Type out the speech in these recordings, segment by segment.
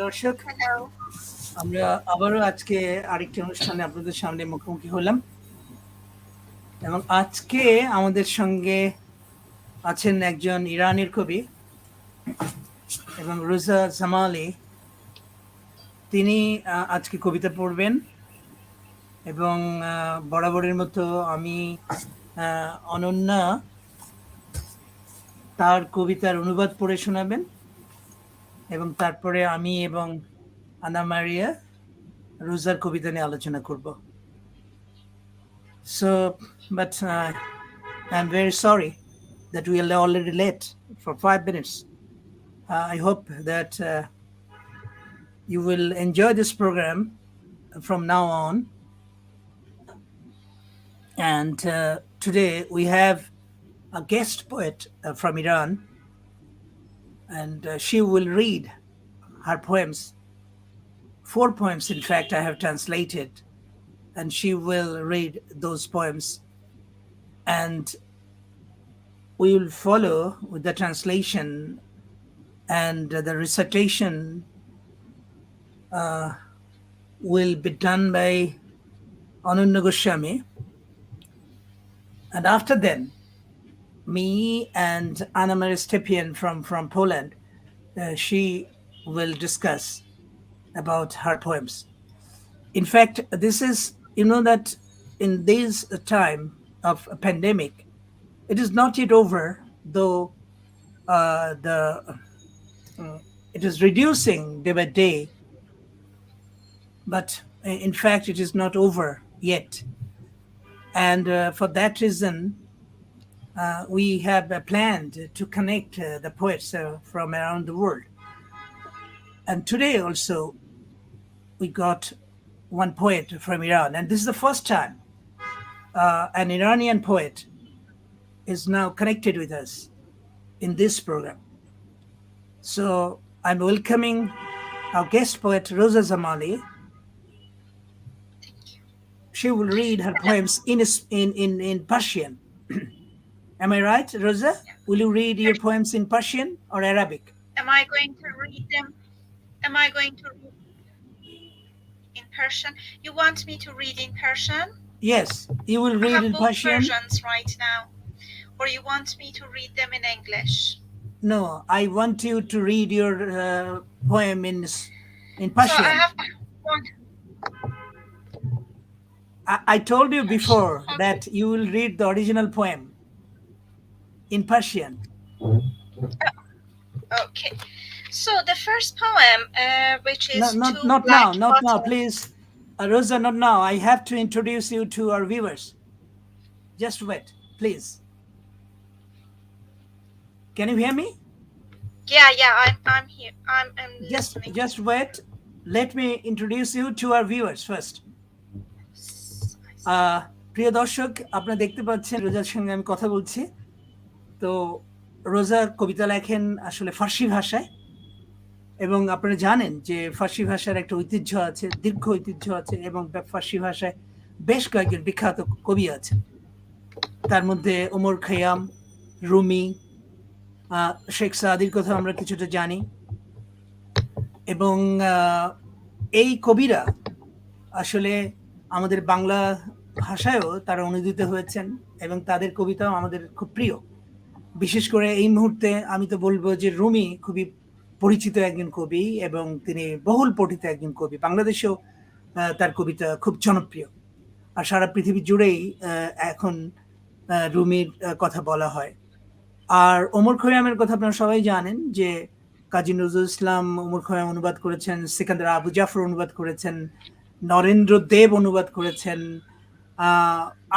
দর্শক, আমরা আবারও আজকে আরেকটি অনুষ্ঠানে আপনাদের সামনে মুখোমুখি হলাম এবং আজকে আমাদের সঙ্গে আছেন একজন ইরানের কবি এবং রোজা জামালি। তিনি আজকে কবিতা পড়বেন এবং বরাবরের মতো আমি অনন্যা তার কবিতার অনুবাদ পড়ে শোনাবেন এবং তারপরে আমি এবং আনামারিয়া রোজার কবিতা নিয়ে আলোচনা করব। So, but I'm very sorry that we are already late for 5 minutes. I hope that you will enjoy this program from now on. And today we have a guest poet from Iran, and she will read her poems. 4 poems, in fact, I have translated, and she will read those poems. And we will follow with the translation, and the recitation will be done by Annaya Goswami. And after then, me and Annaya Stępień from Poland, she will discuss about her poems. In fact, this is, you know, that in this time of a pandemic, it is not yet over, though it is reducing day by day. But in fact, it is not over yet. And for that reason, we have planned to connect the poets from around the world. And today also, we got one poet from Iran. And this is the first time an Iranian poet is now connected with us in this program. So I'm welcoming our guest poet, Rosa Jamali. She will read her poems in Persian. Am I right, Rosa? Will you read your poems in Persian or Arabic? Am I going to read them? Am I going to read in Persian? You want me to read in Persian? Yes, you will read in Persian. I have both versions right now. Or you want me to read them in English? No, I want you to read your poem in Persian. So I have one. I told you before that you will read the original poem in Persian. Okay. So the first poem, which is not now, please, Rosa, not now. I have to introduce you to our viewers. Just wait, please. Can you hear me? Yeah, I'm here. I'm listening. Just wait. Let me introduce you to our viewers first. প্রিয় দর্শক, আপনারা দেখতে পাচ্ছেন রোজার সঙ্গে আমি কথা বলছি। তো রোজা কবিতা লেখেন আসলে ফার্সি ভাষায়, এবং আপনারা জানেন যে ফার্সি ভাষার একটা ঐতিহ্য আছে, দীর্ঘ ঐতিহ্য আছে, এবং ফার্সি ভাষায় বেশ কয়েকজন বিখ্যাত কবি আছেন। তার মধ্যে ওমর খৈয়াম, রুমি, শেখ সাদির কথা আমরা কিছুটা জানি, এবং এই কবিরা আসলে আমাদের বাংলা ভাষায়ও তারা অনুদিত হয়েছেন এবং তাদের কবিতাও আমাদের খুব প্রিয়। বিশেষ করে এই মুহূর্তে আমি তো বলবো যে রুমি খুবই পরিচিত একজন কবি এবং তিনি বহুল পঠিত একজন কবি। বাংলাদেশেও তার কবিতা খুব জনপ্রিয়, আর সারা পৃথিবী জুড়েই এখন রুমির কথা বলা হয়। আর ওমর খৈয়ামের কথা আপনারা সবাই জানেন যে কাজী নজরুল ইসলাম ওমর খৈয়াম অনুবাদ করেছেন, সিকান্দার আবু জাফর অনুবাদ করেছেন, নরেন্দ্র দেব অনুবাদ করেছেন,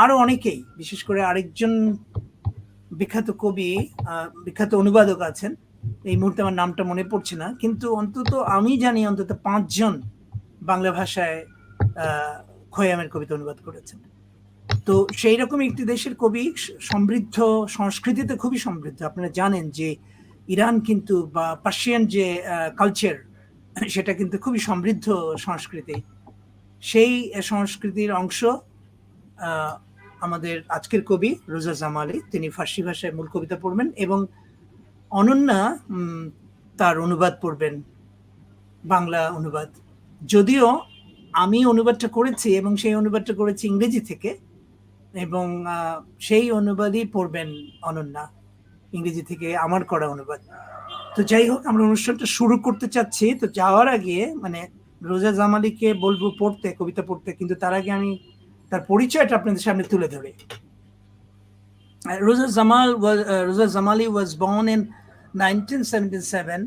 আরো অনেকেই, বিশেষ করে আরেকজন বিখ্যাত কবি, বিখ্যাত অনুবাদক আছেন, এই মুহূর্তে আমার নামটা মনে পড়ছে না, কিন্তু অন্তত আমি জানি অন্তত 5 জন বাংলা ভাষায় খৈয়ামের কবিতা অনুবাদ করেছেন। তো সেই রকম একটি দেশের কবি, সমৃদ্ধ সংস্কৃতিতে খুবই সমৃদ্ধ। আপনারা জানেন যে ইরান কিন্তু, বা পার্সিয়ান যে কালচার, সেটা কিন্তু খুবই সমৃদ্ধ সংস্কৃতি। সেই সংস্কৃতির অংশ আমাদের আজকের কবি রোজা জামালি। তিনি ফার্সি ভাষায় মূল কবিতা পড়বেন এবং অনন্যা তার অনুবাদ পড়বেন বাংলা অনুবাদ। যদিও আমি অনুবাদটা করেছি এবং সেই অনুবাদটা করেছি ইংরেজি থেকে, এবং সেই অনুবাদই পড়বেন অনন্যা, ইংরেজি থেকে আমার করা অনুবাদ। তো যাই হোক, আমরা অনুষ্ঠানটা শুরু করতে চাচ্ছি। তো যাওয়ার আগে মানে রোজা জামালিকে বলবো পড়তে, কবিতা পড়তে, কিন্তু তার আগে আমি তার পরিচয়টা আপনাদের সামনে তুলে ধরি। Rosa Jamali was born in 1977,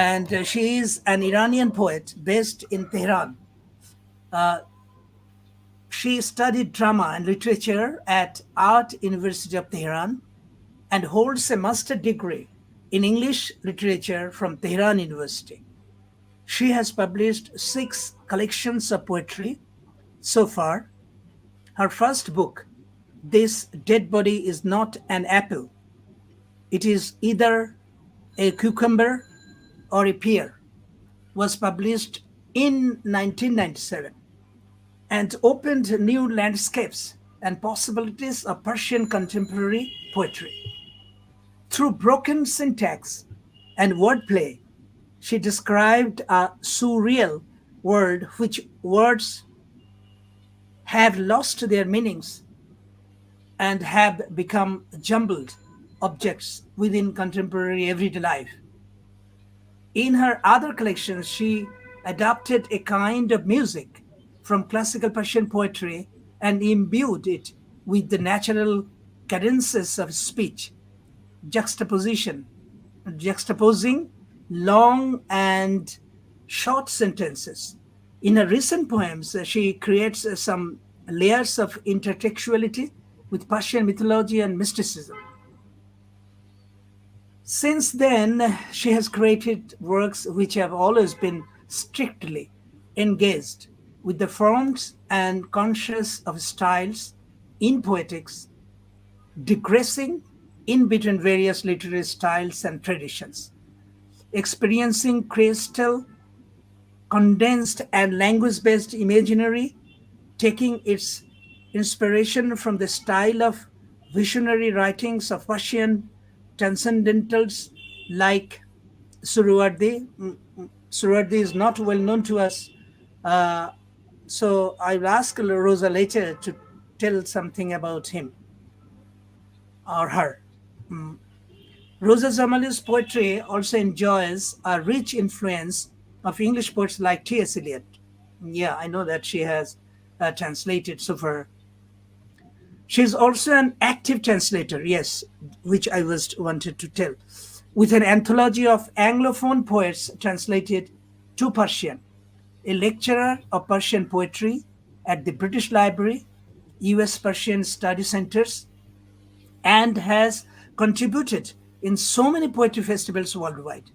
and she is an Iranian poet based in Tehran. She studied drama and literature at Art University of Tehran and holds a master degree in English literature from Tehran University. She has published 6 collections of poetry so far. Her first book, This Dead Body Is Not an Apple, It Is Either a Cucumber or a Pear, was published in 1997 and opened new landscapes and possibilities of Persian contemporary poetry. Through broken syntax and wordplay, she described a surreal world which words have lost their meanings and have become jumbled objects within contemporary everyday life. In her other collections, she adapted a kind of music from classical Persian poetry and imbued it with the natural cadences of speech, juxtaposing long and short sentences. In her recent poems, she creates some layers of intertextuality with Persian mythology and mysticism. Since then, she has created works which have always been strictly engaged with the forms and conscious of styles in poetics, digressing in between various literary styles and traditions, experiencing crystal, condensed and language-based imaginary, taking its inspiration from the style of visionary writings of Persian transcendentals like Suhrawardi. Suhrawardi is not well known to us, so I will ask Rosa later to tell something about him or her. Rosa Jamali's poetry also enjoys a rich influence of English poets like T.S. Eliot. Yeah, I know that she has translated so far. She's also an active translator, yes, which I was wanted to tell, with an anthology of Anglophone poets translated to Persian, a lecturer of Persian poetry at the British Library, US Persian Study Centers, and has contributed in so many poetry festivals worldwide.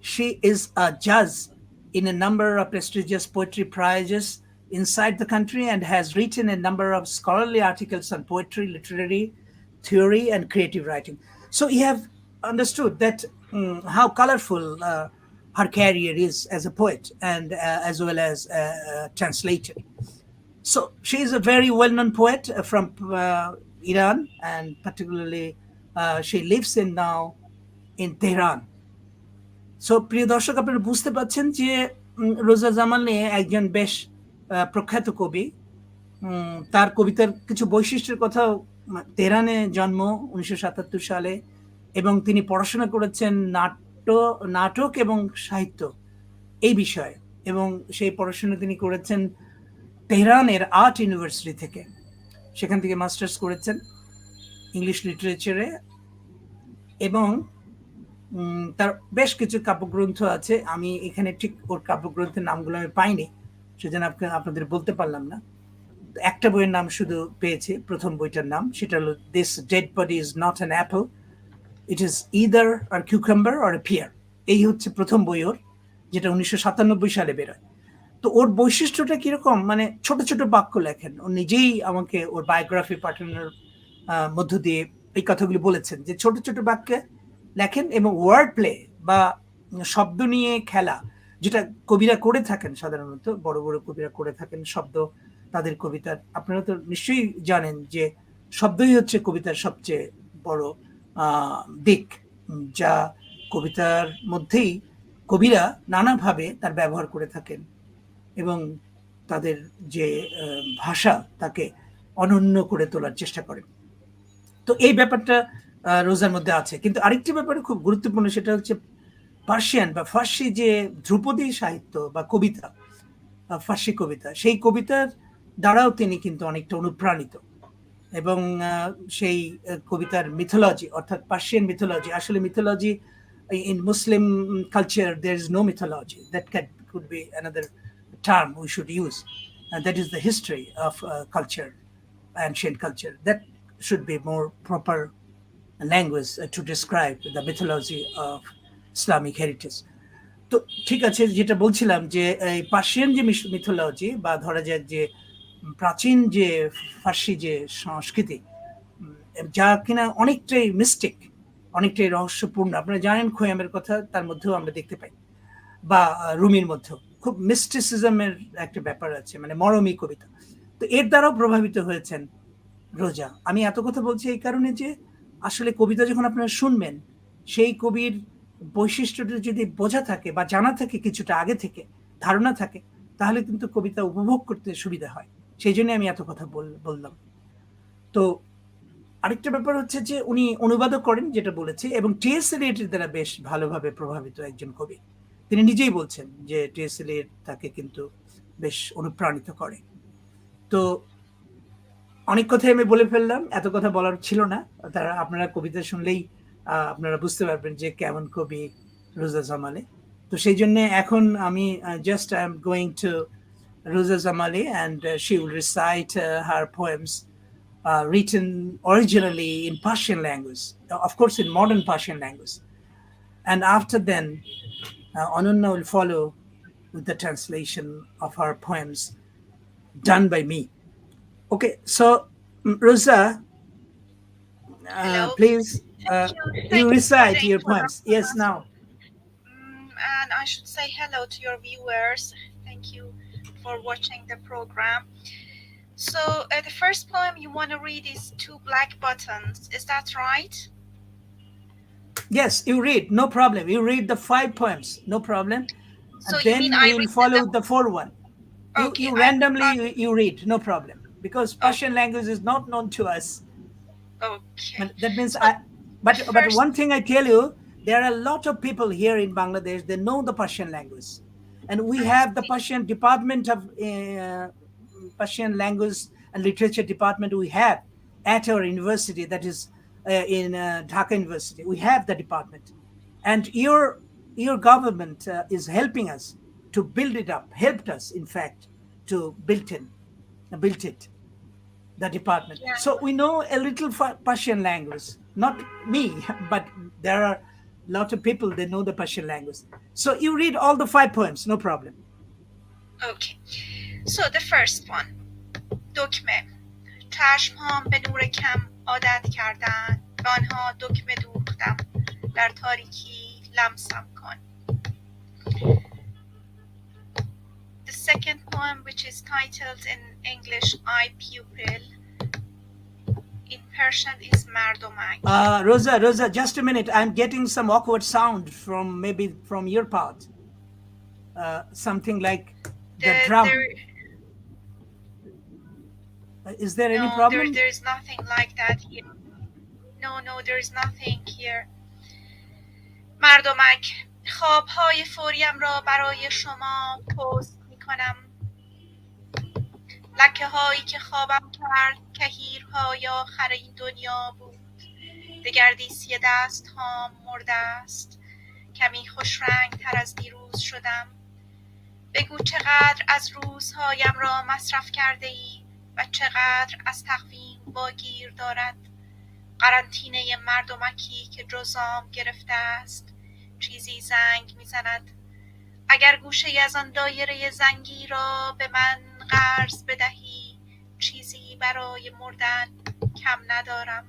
She is a judge in a number of prestigious poetry prizes inside the country and has written a number of scholarly articles on poetry, literary theory, and creative writing. So you have understood that how colorful her career is as a poet and as well as a translator. So she is a very well-known poet from Iran, and particularly she lives now in Tehran. So প্রিয় দর্শক, আপনারা বুঝতে পারছেন যে রোজা জামালি একজন বেশ প্রখ্যাত কবি। তার কবিতার কিছু বৈশিষ্ট্যের কথাও, তেহরানে জন্ম 1977 সালে, এবং তিনি পড়াশোনা করেছেন নাটক এবং সাহিত্য এই বিষয়ে, এবং সেই পড়াশোনা তিনি করেছেন তেহরানের আর্ট ইউনিভার্সিটি থেকে। সেখান থেকে মাস্টার্স করেছেন ইংলিশ লিটারেচারে, এবং তার বেশ কিছু কাব্যগ্রন্থ আছে। আমি এখানে ঠিক ওর কাব্যগ্রন্থের নামগুলো আমি পাইনি, সেজন্য আপনাদের বলতে পারলাম না। একটা বইয়ের নাম শুধু পেয়েছি, প্রথম বইটার নাম, সেটা হলো this dead body is not an apple, it is either or cucumber or a pear. এই হচ্ছে প্রথম বই ওর, যেটা 1997 সালে বেরোয়। তো ওর বৈশিষ্ট্যটা কিরকম, মানে ছোট ছোট বাক্য লেখেন। ও নিজেই আমাকে ওর বায়োগ্রাফি পাঠানোর মধ্য দিয়ে এই কথাগুলি বলেছেন, যে ছোট ছোট বাক্যে লেখেন এবং ওয়ার্ড প্লে বা শব্দ নিয়ে খেলা, যেটা কবিরা করে থাকেন, সাধারণত বড় বড় কবিরা করে থাকেন শব্দ তাদের কবিতার। আপনারা তো নিশ্চয়ই জানেন যে শব্দই হচ্ছে কবিতার সবচেয়ে বড় দিক, যা কবিতার মধ্যেই কবিরা নানাভাবে তার ব্যবহার করে থাকেন এবং তাদের যে ভাষা তাকে অনন্য করে তোলার চেষ্টা করেন। তো এই ব্যাপারটা রোজার মধ্যে আছে। কিন্তু আরেকটি ব্যাপারে খুব গুরুত্বপূর্ণ, সেটা হচ্ছে পার্সিয়ান বা ফার্সি যে ধ্রুপদী সাহিত্য বা কবিতা, ফার্সি কবিতা, সেই কবিতার দ্বারাও তিনি কিন্তু অনেকটা অনুপ্রাণিত এবং সেই কবিতার মিথোলজি অর্থাৎ পার্সিয়ান মিথোলজি, আসলে mythology in Muslim culture there is no mythology. That could be another term we should use. That is the history of culture, ancient culture. That should be more proper language to describe the mythology of Islamic heritage. তো ঠিক আছে, যেটা বলছিলাম যে এই Persian যে mythology বা ধরা যাক যে প্রাচীন যে ফার্সি যে সংস্কৃতি, যা কিনা অনেকটাই মিস্টিক, অনেকটাই রহস্যপূর্ণ। আপনারা জানেন খোয়ামের কথা, তার মধ্যেও আমরা দেখতে পাই, বা রুমির মধ্যেও খুব মিস্টিসিজমের একটা ব্যাপার আছে, মানে মরমী কবিতা। তো এর দ্বারাও প্রভাবিত হয়েছেন রোজা। আমি এত কথা বলছি এই কারণে যে আসলে কবিতা যখন আপনারা শুনবেন, সেই কবির বৈশিষ্ট্যটা যদি বোঝা থাকে বা জানা থাকে কিছুটা আগে থেকে, ধারণা থাকে, তাহলে কিন্তু কবিতা উপভোগ করতে সুবিধা হয়। সেই জন্য আমি এত কথা বললাম। তো আরেকটা ব্যাপার হচ্ছে যে উনি অনুবাদও করেন, যেটা বলেছি, এবং টি.এস. এলিয়টের দ্বারা বেশ ভালোভাবে প্রভাবিত একজন কবি। তিনি নিজেই বলছেন যে টি.এস. এলিয়ট তাকে কিন্তু বেশ অনুপ্রাণিত করে। তো অনেক কথাই আমি বলে ফেললাম, এত কথা বলার ছিল না। তারা আপনারা কবিতা শুনলেই আপনারা বুঝতে পারবেন যে কেমন কবি রোজা জামালি। তো সেই জন্য এখন আমি just I am going to Rosa Jamali, and she will recite her poems written originally in Persian language, of course in modern Persian language. And after then, Ananya will follow with the translation of her poems done by me. Okay, so Rosa, Hello. please, Thank you. you Thank you for recite the your poems. Yes, introduction. now. And I should say hello to your viewers. Thank you for watching the program. So the first poem you want to read is Two Black Buttons. Is that right? Yes, you read, no problem. You read the 5 poems, no problem. So And you then mean I we will read follow with the 4th one. Okay. You randomly you read, no problem, because Persian language is not known to us. Okay. That means So but first, one thing I tell you, there are a lot of people here in Bangladesh, they know the Persian language, and we have the Persian department of Persian language and literature department. We have at our university, that is in Dhaka University, we have the department, and your government is helping us to build it up, helped us in fact to build it, the department. yeah. So we know a little Persian language, not me, but there are a lot of people, they know the Persian language. So you read all the 5 poems, no problem. Okay. So the first one. دکمه. چشمهام به نور کم عادت کردن، به آنها دکمه دوختم، در تاریکی لمسم کن. The second poem, which is titled in English I Pupil, in Persian is Mardomak. Rosa, just a minute. I'm getting some awkward sound from maybe from your part. Something like the drum. Is there any problem? There is nothing like that here. No, there is nothing here. مردمک، خوابهای فوریم را برای شما پست میکنم. لکه هایی که خوابم کرد کهیرهای آخر این دنیا بود. دگردیسی دست ها مرده است. کمی خوش رنگ تر از دیروز شدم. بگو چقدر از روزهایم را مصرف کرده ای و چقدر از تقویم واگیر دارد. قرنطینه مردمکی که جزام گرفته است. چیزی زنگ میزند. اگر گوشه از آن دایره زنگی را به من قرض بدهی، چیزی برای مردن کم ندارم.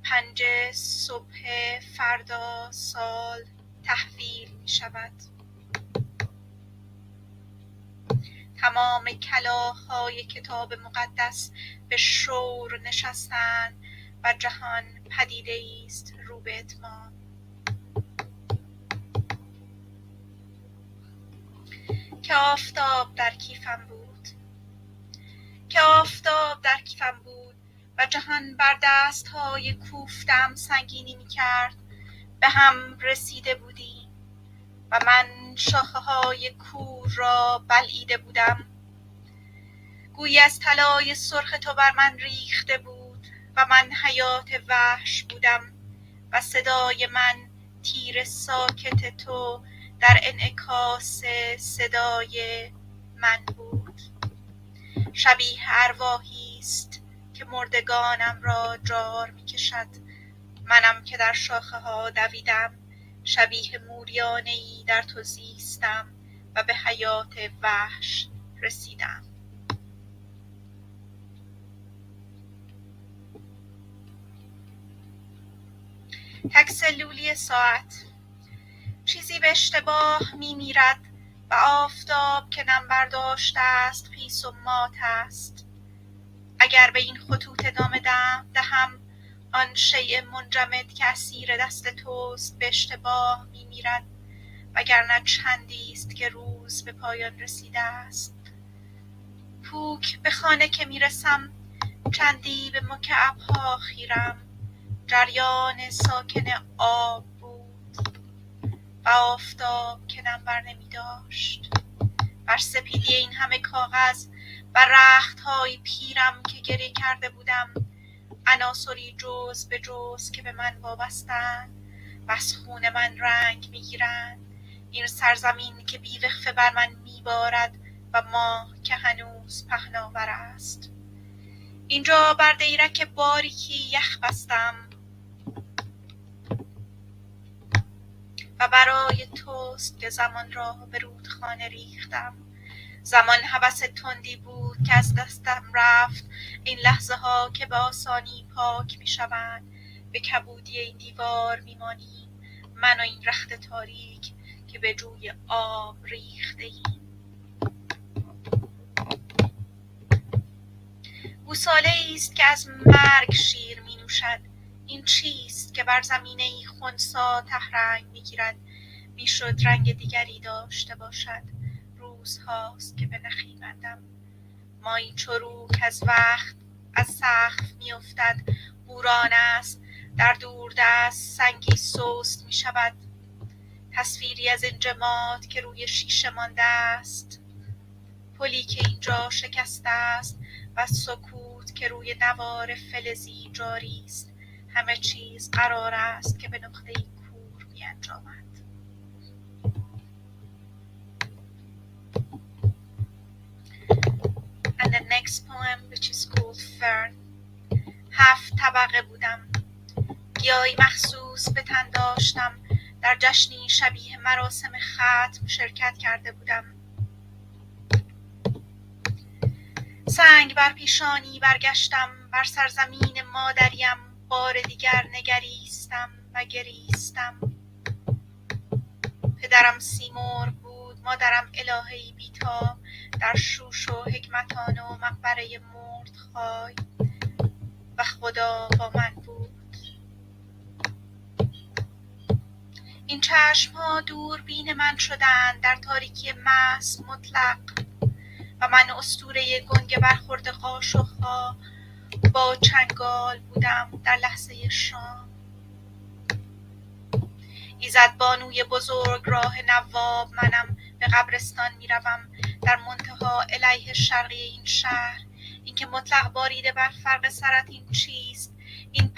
5 صبح فردا سال تحویل می شود. تمام کلاغ‌های کتاب مقدس به شور نشستند و جهان پدیده است رو به اتمام. که آفتاب در کیفم بود، که آفتاب در کیفم بود و جهان بر دست‌های کوفتم سنگینی می‌کرد. به هم رسیده بودیم و من شاخه‌های کور را بلعیده بودم. گویی از طلای سرخ تو بر من ریخته بود و من حیات وحش بودم و صدای من تیر ساکت تو در انعکاس صدای من بود. شبیه ارواحی است که مردگانم را جار می کشد. منم که در شاخه ها دویدم، شبیه موریانه‌ای در تو زیستم و به حیات وحش رسیدم. تک سلولی ساعت. چیزی به اشتباه می میرد و آفتاب که نم برداشته است خیس و مات است. اگر به این خطوط ادامه دهم آن شیء منجمد که اسیر دست توست به اشتباه می میرد، وگرنه چندی است که روز به پایان رسیده است. پوک به خانه که می رسم چندی به مکعب‌ها خیرم. جریان ساکن آب بود و آفتاب که نم بر نمی داشت. بر سپیدی این همه کاغذ و رخت‌های پیرم که گریه کرده بودم، عناصری جز به جز که به من وابستند و از خون من رنگ میگیرند. این سرزمین که بیوقفه بر من میبارد و ماه که هنوز پهناور است. اینجا بر دیرک باریکی یخ بستم و برای توست که زمان را به رودخانه ریختم. زمان هوس تندی بود که از دستم رفت. این لحظه ها که به آسانی پاک می شوند، به کبودی این دیوار می مانیم، من و این رخت تاریک که به جوی آب ریخته ایم. گوساله ایست که از مرگ شیر می نوشد. این چیست که بر زمینه ای خنثی تهرنگ می گیرد؟ می شد رنگ دیگری داشته باشد. روزهاست که به نخیبندم. مایی چرو که از وقت از سقف می افتد. بوران است در دوردست سنگی سست می شود. تصویری از انجماد که روی شیشه مانده است. پلی که اینجا شکسته است و سکوت که روی نوار فلزی جاری است. همه چیز قرار است که به نقطه کور می انجامد. And the next poem, which is called Fern. 7 طبقه بودم. گیاهی مخصوص به تن داشتم. در جشنی شبیه مراسم ختم شرکت کرده بودم. سنگ بر پیشانی برگشتم. بر سرزمین مادریم بار دیگر نگریستم و گریستم. پدرم سیمرغ بود، مادرم الهه‌ای بی‌تاب در شوش و حکمتانه و مقبره مردخای، و خدا با من بود. این چشم‌ها دوربین من شدند در تاریکی محض مطلق و من اسطوره گنگ برخورد قاشق‌ها با چنگال بودم در لحظه شام. ایزد بانوی بزرگ راه نواب منم. به قبرستان میروم در منتها علیه شرقی این شهر. این که مطلق باریده بر فرق سرت این چیست؟ این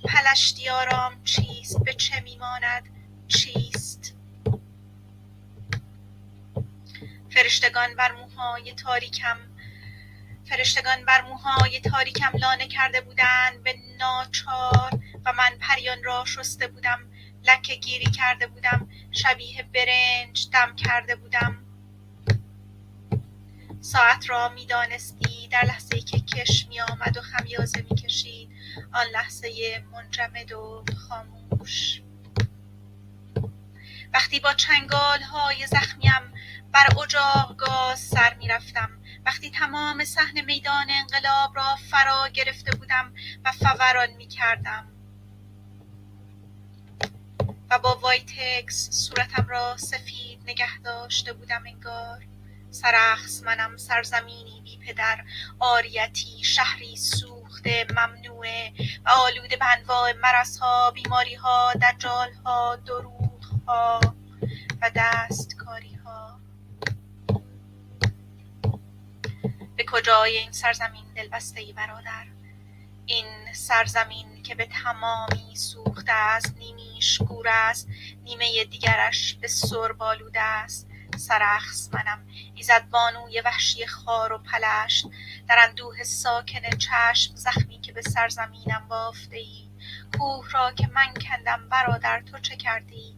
پلشتی آرام چیست؟ به چه میماند؟ چیست؟ فرشتگان بر موهای تاریکم لانه کرده بودند به ناچار و من پریان را شسته بودم. لکه گیری کرده بودم. شبیه برنج دم کرده بودم. ساعت را میدانستی در لحظه‌ای که کش می آمد و خمیازه می کشید. آن لحظه منجمد و خاموش. وقتی با چنگال های زخمیم بر اجاق گاز سر می رفتم. وقتی تمام صحن میدان انقلاب را فرا گرفته بودم و فوران می کردم. و با وایتکس صورتم را سفید نگه داشته بودم انگار. سرخس منم، سرزمینی بی پدر، آریتی، شهری سوخته، ممنوعه و آلوده به انواع مرضها، بیماریها، دجالها، دروغها و دستکاریها. به کجای این سرزمین دلبسته برادر؟ این سرزمین که به تمامی سوخته است، نیمیش گور است، نیمه دیگرش به سرب آلوده است. سرخس منم، ایزدبانوی وحشی خار و پلشت، در اندوه ساکن چشم زخمی که به سرزمینم بافته ای. کوه را که من کندم برادر، تو چه کردی؟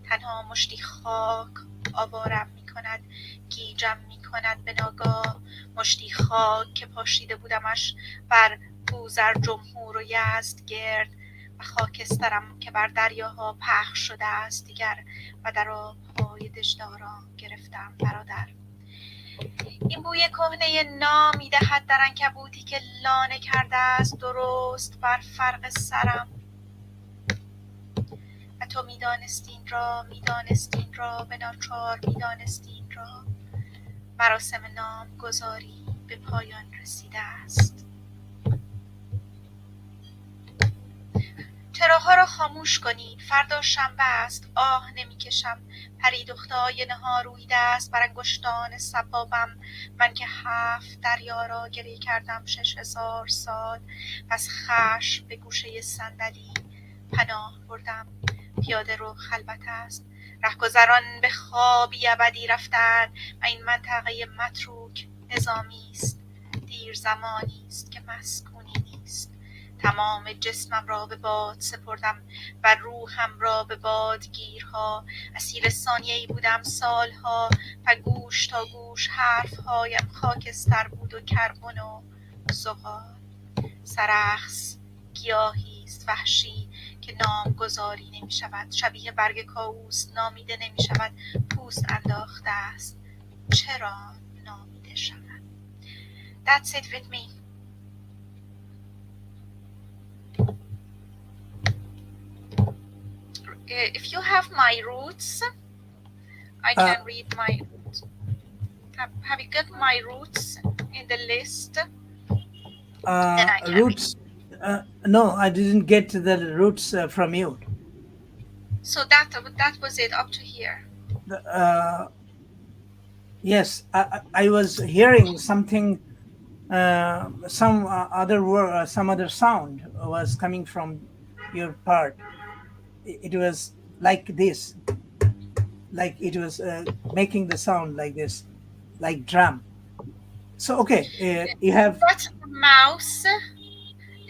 تنها مشتی خاک آوارم می کند، گیجم می کند به ناگاه. مشتی خاک که پاشیده بودمش بر بوزر جمهور و یزدگرد، و خاکسترم که بر دریاها پخش شده است دیگر، و در آبهای دژداران گرفتم برادر. این بوی کهنه نامی دهد در عنکبوتی که لانه کرده است درست بر فرق سرم. و تو میدانستین را به ناچار میدانستین را. مراسم نامگذاری به پایان رسیده است. چراغ‌ها را خاموش کنید، فردا شنبه است. آه نمیکشم، پری دخته آینه ها رویده است بر انگشتان سبابم. من که 7 دریا را گری کردم 6000 سال. پس خشم به گوشه صندلی پناه بردم. پیاده رو خلوت است، رهگذران به خوابی ابدی رفتند و این منطقه متروک نظامی است. دیر زمانی است که مسکونی نیست. تمام جسمم را به باد سپردم و روحم را به بادگیرها. اسیر ثانیه‌ای بودم سالها و گوش تا گوش حرفهایم خاکستر بود و کربن و زغال. سرخس گیاهی است وحشی که نامگذاری نمی شود. شبیه برگ کاوس نامیده نمی شود. پوست انداخته است. چرا نامیده شود؟ That's it with me. If you have my roots, I can read my roots. Have you got my roots in the list? Then I can Roots. No, I didn't get the roots from you. So that was it up to here. Yes, I was hearing something, some other word, some other sound was coming from your part. It was like this, like it was making the sound like this, like drum. So okay, you have. That's the mouse.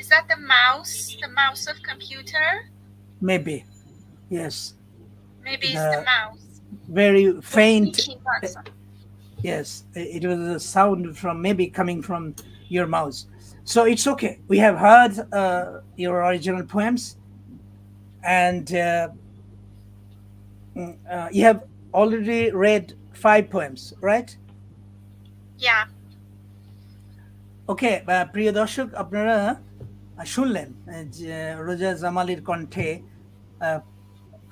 Is that the mouse? The mouse of computer? Maybe, yes. Maybe it's the mouse. Very faint. Yes, it was a sound from maybe coming from your mouth. So it's okay. We have heard your original poems, and you have already read 5 poems, right? Yeah. Okay, প্রিয় দর্শক, আপনারা শুনলেন যে রোজা জামালির কণ্ঠে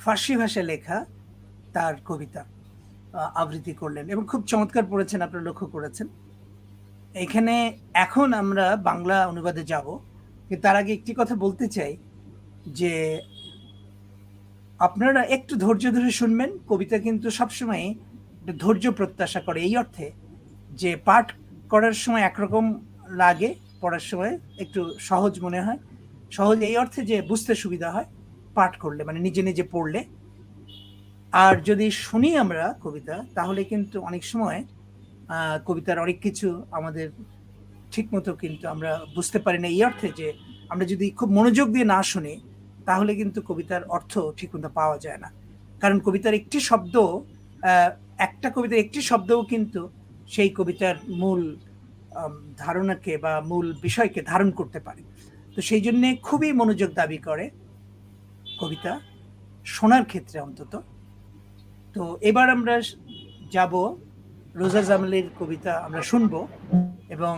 ফার্সি ভাষায় লেখা তার কবিতা আবৃত্তি করলেন এবং খুব চমৎকার পড়েছেন, আপনারা লক্ষ্য করেছেন। এখানে এখন আমরা বাংলা অনুবাদে যাব, কিন্তু তার আগে একটি কথা বলতে চাই যে আপনারা একটু ধৈর্য ধরে শুনবেন। কবিতা কিন্তু সবসময় ধৈর্য প্রত্যাশা করে, এই অর্থে যে পাঠ করার সময় একরকম লাগে, পড়ার সময় একটু সহজ মনে হয়। সহজ এই অর্থে যে বুঝতে সুবিধা হয় পাঠ করলে, মানে নিজে নিজে পড়লে। আর যদি শুনি আমরা কবিতা, তাহলে কিন্তু অনেক সময় কবিতার অনেক কিছু আমাদের ঠিকমতো কিন্তু আমরা বুঝতে পারি না, এই অর্থে যে আমরা যদি খুব মনোযোগ দিয়ে না শুনি, তাহলে কিন্তু কবিতার অর্থ ঠিকমতো পাওয়া যায় না। কারণ কবিতার একটি শব্দ, একটা কবিতার একটি শব্দও কিন্তু সেই কবিতার মূল ধারণাকে বা মূল বিষয়কে ধারণ করতে পারে। তো সেই জন্যে খুবই মনোযোগ দাবি করে কবিতা শোনার ক্ষেত্রে অন্তত। তো এবার আমরা যাব রোজা জামালির কবিতা আমরা শুনবো এবং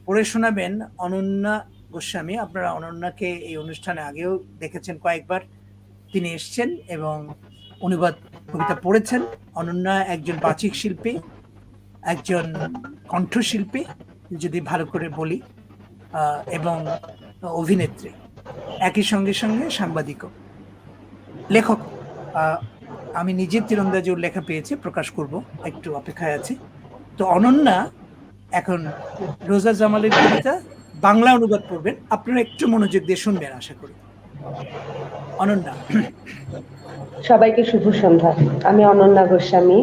পড়ে শোনাবেন অনন্যা গোস্বামী। আপনারা অনন্যাকে এই অনুষ্ঠানে আগেও দেখেছেন কয়েকবার, তিনি এসছেন এবং অনুবাদ কবিতা পড়েছেন। অনন্যা একজন বাচিক শিল্পী, একজন কণ্ঠশিল্পী যদি ভালো করে বলি, এবং অভিনেত্রী, একই সঙ্গে সঙ্গে সাংবাদিকও, লেখক। আমি নিজের তীরন্দাজে ওর লেখা পেয়েছি, প্রকাশ করব, একটু অপেক্ষায় আছি। তো অনন্যা এখন রোজা জামালের কবিতা বাংলা অনুবাদ করবেন। আপনারা একটু মনোযোগ দিয়ে শুনবেন আশা করি। অনন্যা। সবাইকে শুভ সন্ধ্যা। আমি অনন্যা গোস্বামী।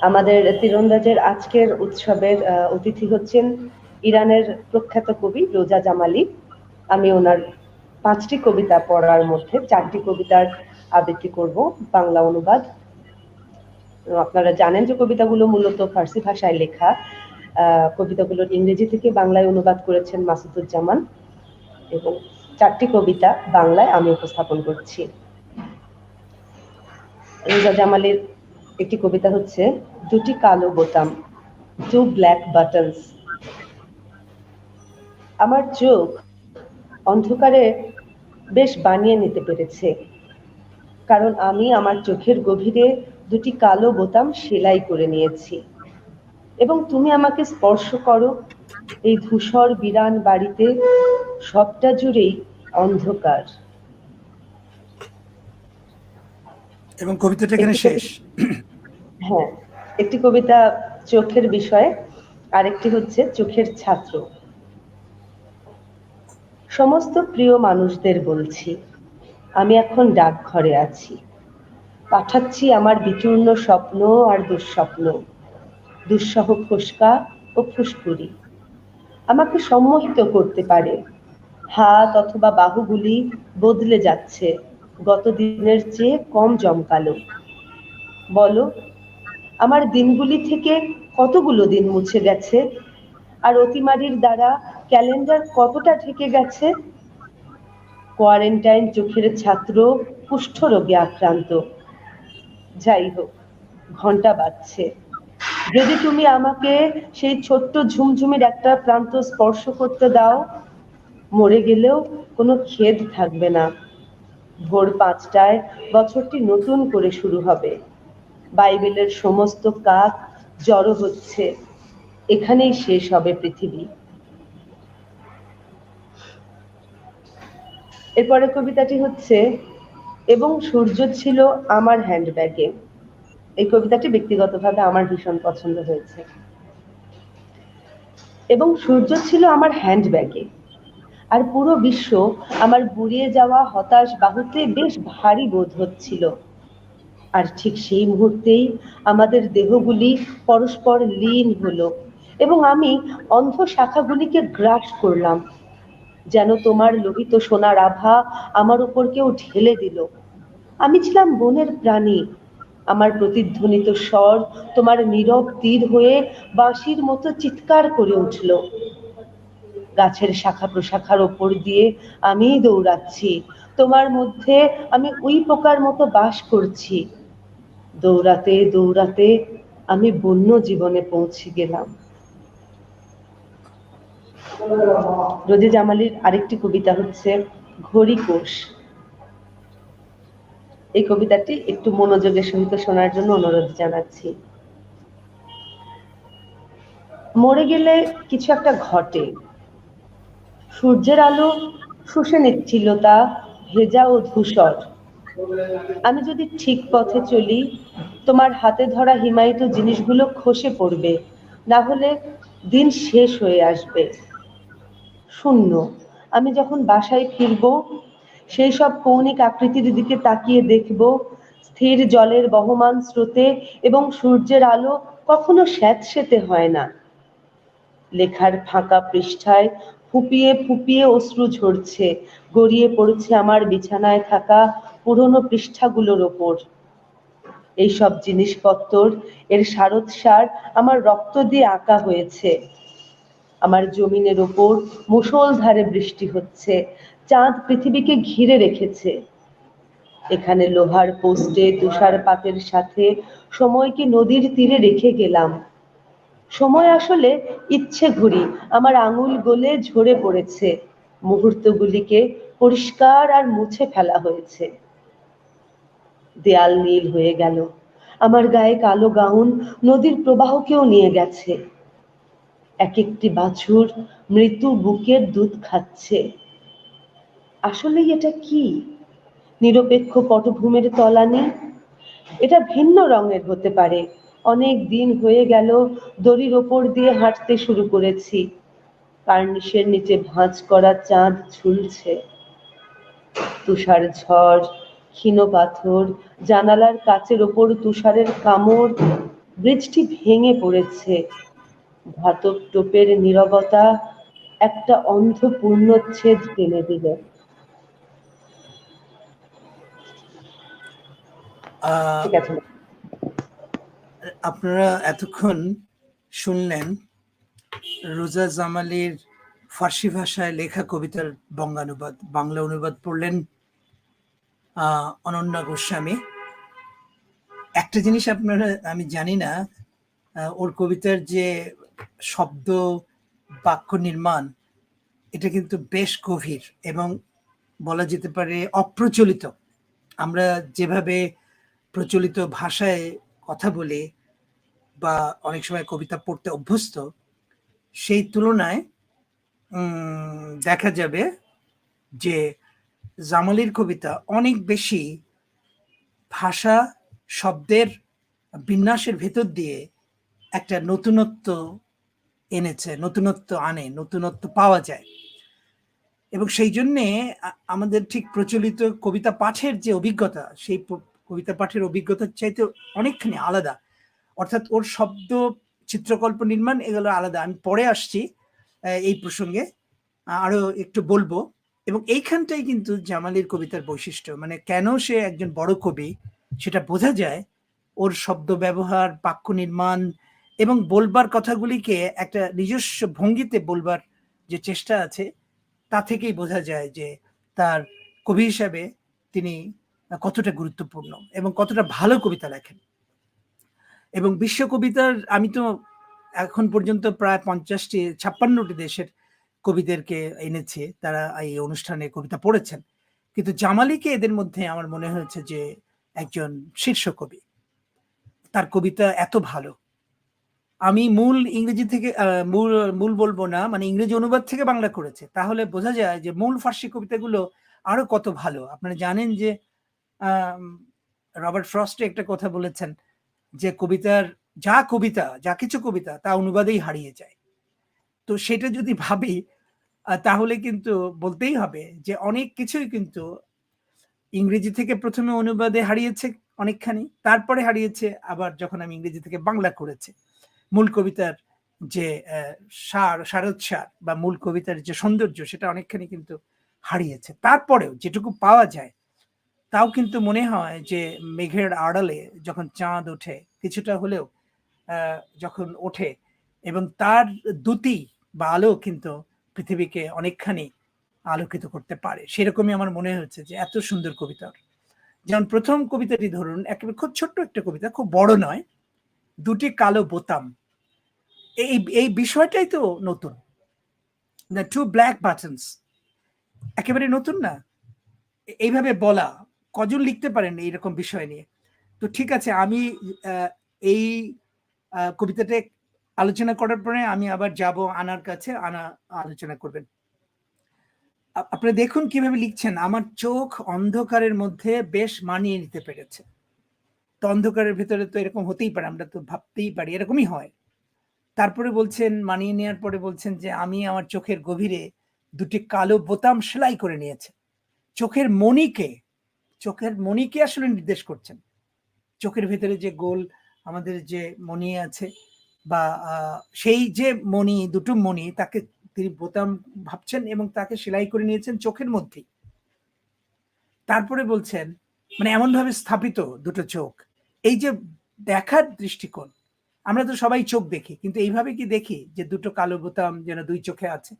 আমাদের তীরন্দাজের আজকের উৎসবের অতিথি হচ্ছেন ইরানের প্রখ্যাত কবি রোজা জামালি। আমি ওনার 5টি কবিতা পড়ার মধ্যে 4টি কবিতার আবৃত্তি করব, বাংলা অনুবাদ। আপনারা জানেন যে কবিতাগুলো মূলত ফার্সি ভাষায় লেখা। কবিতাগুলোর ইংরেজি থেকে বাংলায় অনুবাদ করেছেন মাসুদুজ্জামান, এবং 4টি কবিতা বাংলায় আমি উপস্থাপন করছি। রোজা জামালের একটি কবিতা হচ্ছে দুটি কালো বোতাম, 2 ব্ল্যাক বাটনস। আমার চোখ অন্ধকারে বেশ বানিয়ে নিতে পেরেছে, কারণ আমি আমার চোখের গভীরে 2টি কালো বোতাম সেলাই করে নিয়েছি। এবং তুমি আমাকে স্পর্শ করো, এই ধূসর বিরান বাড়িতে সবটা জুড়েই অন্ধকার। এবং কবিতাটা এখানে শেষ। হ্যাঁ, একটি কবিতা চোখের বিষয়ে, আরেকটি হচ্ছে চোখের ছাত্র। সমস্ত প্রিয় মানুষদের বলছি, আমি এখন ডাকঘরে আছি। পাঠাচ্ছি আমার বিচূর্ণ স্বপ্ন আর দুঃস্বপ্ন, দুঃসহ ফোসকা ও ফুসকুড়ি। আমাকে সম্মোহিত করতে পারে। হাত অথবা বাহুগুলি বদলে যাচ্ছে, গত দিনের চেয়ে কম জমকালো। বলো, আমার দিনগুলি থেকে কতগুলো দিন মুছে গেছে, আর অতিমারির দ্বারা ক্যালেন্ডার কতটা ঢেকে গেছে। কোয়ারেন্টাইন চোখের ছাত্র কুষ্ঠরোগে আক্রান্ত। যাই হোক, ঘন্টা বাজছে। যদি তুমি আমাকে সেই ছোট্ট ঝুমঝুমির একটা প্রান্ত স্পর্শ করতে দাও, মরে গেলেও কোনো খেদ থাকবে না। ভোর 5টায় বছরটি নতুন করে শুরু হবে। বাইবেলের সমস্ত কাক জড়ো হচ্ছে, এখানেই শেষ হবে পৃথিবী। এরপরে কবিতাটি হচ্ছে এবং সূর্য ছিল আমার হ্যান্ডব্যাগে। এই কবিতাটি ব্যক্তিগতভাবে আমার ভীষণ পছন্দ হয়েছে। এবং সূর্য ছিল আমার হ্যান্ডব্যাগে, আর পুরো বিশ্ব আমার বুড়িয়ে যাওয়া হতাশ বাহুতে বেশ ভারী বোধ হচ্ছিল। আর ঠিক সেই মুহূর্তেই আমাদের দেহগুলি পরস্পর লীন হলো, এবং আমি অন্ধ শাখাগুলিকে গ্রাস করলাম, যেন তোমার লোহিত সোনার আভা আমার উপর কেউ ঢেলে দিল। আমি ছিলাম বনের প্রাণী, আমার প্রতিধ্বনিত স্বর তোমার নীরব তীর হয়ে বাঁশির মতো চিৎকার করে উঠল। গাছের শাখা প্রশাখার ওপর দিয়ে আমি দৌড়াচ্ছি, তোমার মধ্যে আমি উই পোকার মতো বাস করছি। দৌড়াতে দৌড়াতে আমি বন্য জীবনে পৌঁছে গেলাম। রোজা জামালির আরেকটি কবিতা হচ্ছে ঘড়ি কোষ। এই কবিতাটি একটু মনোযোগের সহিত শোনার জন্য অনুরোধ জানাচ্ছি। মরে গেলে কিছু একটা ঘটে। সূর্যের আলো শুষে নিচ্ছিল তা ভেজা ও ধূসর। আমি যদি ঠিক পথে চলি, তোমার হাতে ধরা হিমায়িত জিনিসগুলো খসে পড়বে, না হলে দিন শেষ হয়ে আসবে। শূন্য। আমি যখন বাসায় ফিরব, সেই সব কৌণিক আকৃতির দিকে তাকিয়ে দেখব, স্থির জলের বহমান স্রোতে এবং সূর্যের আলো কখনো স্যাঁতসেঁতে হয় না। লেখার ফাঁকা পৃষ্ঠায় ফুপিয়ে ফুপিয়ে অশ্রু ঝরছে, গড়িয়ে পড়ছে আমার বিছানায় থাকা পুরনো পৃষ্ঠাগুলোর ওপর। এইসব জিনিসপত্র এর সারৎসার আমার রক্ত দিয়ে আঁকা হয়েছে। আমার জমিনের ওপর মুষলধারে বৃষ্টি হচ্ছে, চাঁদ পৃথিবীকে ঘিরে রেখেছে। এখানে লোহার পোস্টে তুষারপাতের সাথে সময়কে নদীর তীরে রেখে গেলাম। সময় আসলে ইচ্ছে ঘুরি আমার আঙুল গলে ঝরে পড়েছে, মুহূর্তগুলিকে পরিষ্কার আর মুছে ফেলা হয়েছে। দেয়াল নীল হয়ে গেল, আমার গায়ে কালো গাউন নদীর প্রবাহকেও নিয়ে গেছে। এক একটি বাছুর মৃত্যু বুকের দুধ খাচ্ছে। আসলেই এটা কি? নিরপেক্ষ পটভূমির তলানি? এটা ভিন্ন রঙের হতে পারে। অনেক দিন হয়ে গেল দড়ির ওপর দিয়ে হাঁটতে শুরু করেছি। কার্নিশের নিচে ভাঁজ করা চাঁদ ঝুলছে। তুষার ঝড়, ক্ষীণ পাথর, জানালার কাচের ওপর তুষারের কামড়, ব্রিজটি ভেঙে পড়েছে। ধাতব টোপের নীরবতা একটা অন্ধ পূর্ণচ্ছেদ টেনে দিল। ঠিক আছে। আপনারা এতক্ষণ শুনলেন রোজা জামালির ফার্সি ভাষায় লেখা কবিতার বঙ্গানুবাদ। বাংলা অনুবাদ পড়লেন অনন্যা গোস্বামী। একটা জিনিস আপনারা, আমি জানি না, ওর কবিতার যে শব্দ বাক্য নির্মাণ, এটা কিন্তু বেশ গভীর এবং বলা যেতে পারে অপ্রচলিত। আমরা যেভাবে প্রচলিত ভাষায় কথা বলি বা অনেক সময় কবিতা পড়তে অভ্যস্ত, সেই তুলনায় দেখা যাবে যে জামালির কবিতা অনেক বেশি ভাষা শব্দের বিন্যাসের ভেতর দিয়ে একটা নতুনত্ব এনেছে, নতুনত্ব আনে, নতুনত্ব পাওয়া যায়। এবং সেই জন্যে আমাদের ঠিক প্রচলিত কবিতা পাঠের যে অভিজ্ঞতা, সেই কবিতা পাঠের অভিজ্ঞতার চাইতে অনেকখানি আলাদা। অর্থাৎ ওর শব্দ, চিত্রকল্প নির্মাণ এগুলো আলাদা। আমি পরে আসছি এই প্রসঙ্গে, আরো একটু বলবো। এবং এইখানটাই কিন্তু জামালির কবিতার বৈশিষ্ট্য, মানে কেন সে একজন বড় কবি সেটা বোঝা যায় ওর শব্দ ব্যবহার, বাক্য নির্মাণ এবং বলবার কথাগুলিকে একটা নিজস্ব ভঙ্গিতে বলবার যে চেষ্টা আছে, তা থেকেই বোঝা যায় যে তার কবি হিসাবে তিনি কতটা গুরুত্বপূর্ণ এবং কতটা ভালো কবিতা লেখেন। এবং বিশ্ব কবিতার, আমি তো এখন পর্যন্ত প্রায় 56টি দেশের কবিদেরকে এনেছে, তারা এই অনুষ্ঠানে কবিতা পড়েছেন, কিন্তু জামালিকে এদের মধ্যে আমার মনে হয়েছে যে একজন শীর্ষ কবি। তার কবিতা এত ভালো। আমি মূল ইংরেজি থেকে মূল বলবো না, মানে ইংরেজি অনুবাদ থেকে বাংলা করেছে, তাহলে বোঝা যায় যে মূল ফার্সি কবিতাগুলো আরো কত ভালো। আপনারা জানেন যে রবার্ট ফ্রস্ট একটা কথা বলেছেন যে কবিতার যা কিছু কবিতা তা অনুবাদেই হারিয়ে যায়। তো সেটা যদি ভাবি তাহলে কিন্তু বলতেই হবে যে অনেক কিছুই কিন্তু ইংরেজি থেকে প্রথমে অনুবাদে হারিয়েছে অনেকখানি, তারপরে হারিয়েছে আবার যখন আমি ইংরেজি থেকে বাংলা করেছি। মূল কবিতার যে সারোচ্ছার বা মূল কবিতার যে সৌন্দর্য, সেটা অনেকখানি কিন্তু হারিয়েছে। তারপরেও যেটুকু পাওয়া যায় তাও কিন্তু মনে হয় যে মেঘের আড়ালে যখন চাঁদ ওঠে, কিছুটা হলেও যখন ওঠে এবং তার দ্যুতি বা আলো কিন্তু পৃথিবীকে অনেকখানি আলোকিত করতে পারে, সেরকমই আমার মনে হচ্ছে যে এত সুন্দর কবিতা। যেমন প্রথম কবিতাটি ধরুন, একেবারে খুব ছোট্ট একটা কবিতা, খুব বড় নয়, দুটি কালো বোতাম। এই বিষয়টাই তো নতুন, দ্য টু ব্ল্যাক বাটনস, একেবারে নতুন না? এইভাবে বলা, কজন লিখতে পারেন এইরকম বিষয় নিয়ে? তো ঠিক আছে, আমি এই কবিতাটা আলোচনা করার পরে আমি আবার যাব আনার কাছে, আনা আলোচনা করবেন। আপনারা দেখুন কিভাবে লিখছেন। আমার চোখ অন্ধকারের মধ্যে বেশ মানিয়ে নিতে পেরেছে। তো অন্ধকারের ভিতরে তো এরকম হতেই পারে, আমরা তো ভাবতেই পারি এরকমই হয়। তারপরে বলছেন, মানিয়ে নেওয়ার পরে বলছেন যে আমি আমার চোখের গভীরে দুটি কালো বোতাম সেলাই করে নিয়েছে। চোখের মণিকে আসলে নির্দেশ করছেন। চোখের ভেতরে যে গোল আমাদের যে মণি আছে, বা সেই যে মণি, দুটো মণি, তাকে তিনি বোতাম ভাবছেন এবং তাকে সেলাই করে নিয়েছেন চোখের মধ্যেই। তারপরে বলছেন, মানে এমন ভাবে স্থাপিত দুটো চোখ, এই যে দেখার দৃষ্টিকোণ, আমরা তো সবাই চোখ দেখি, কিন্তু এইভাবে কি দেখি যে দুটো কালো বোতাম যেন দুই চোখে আছে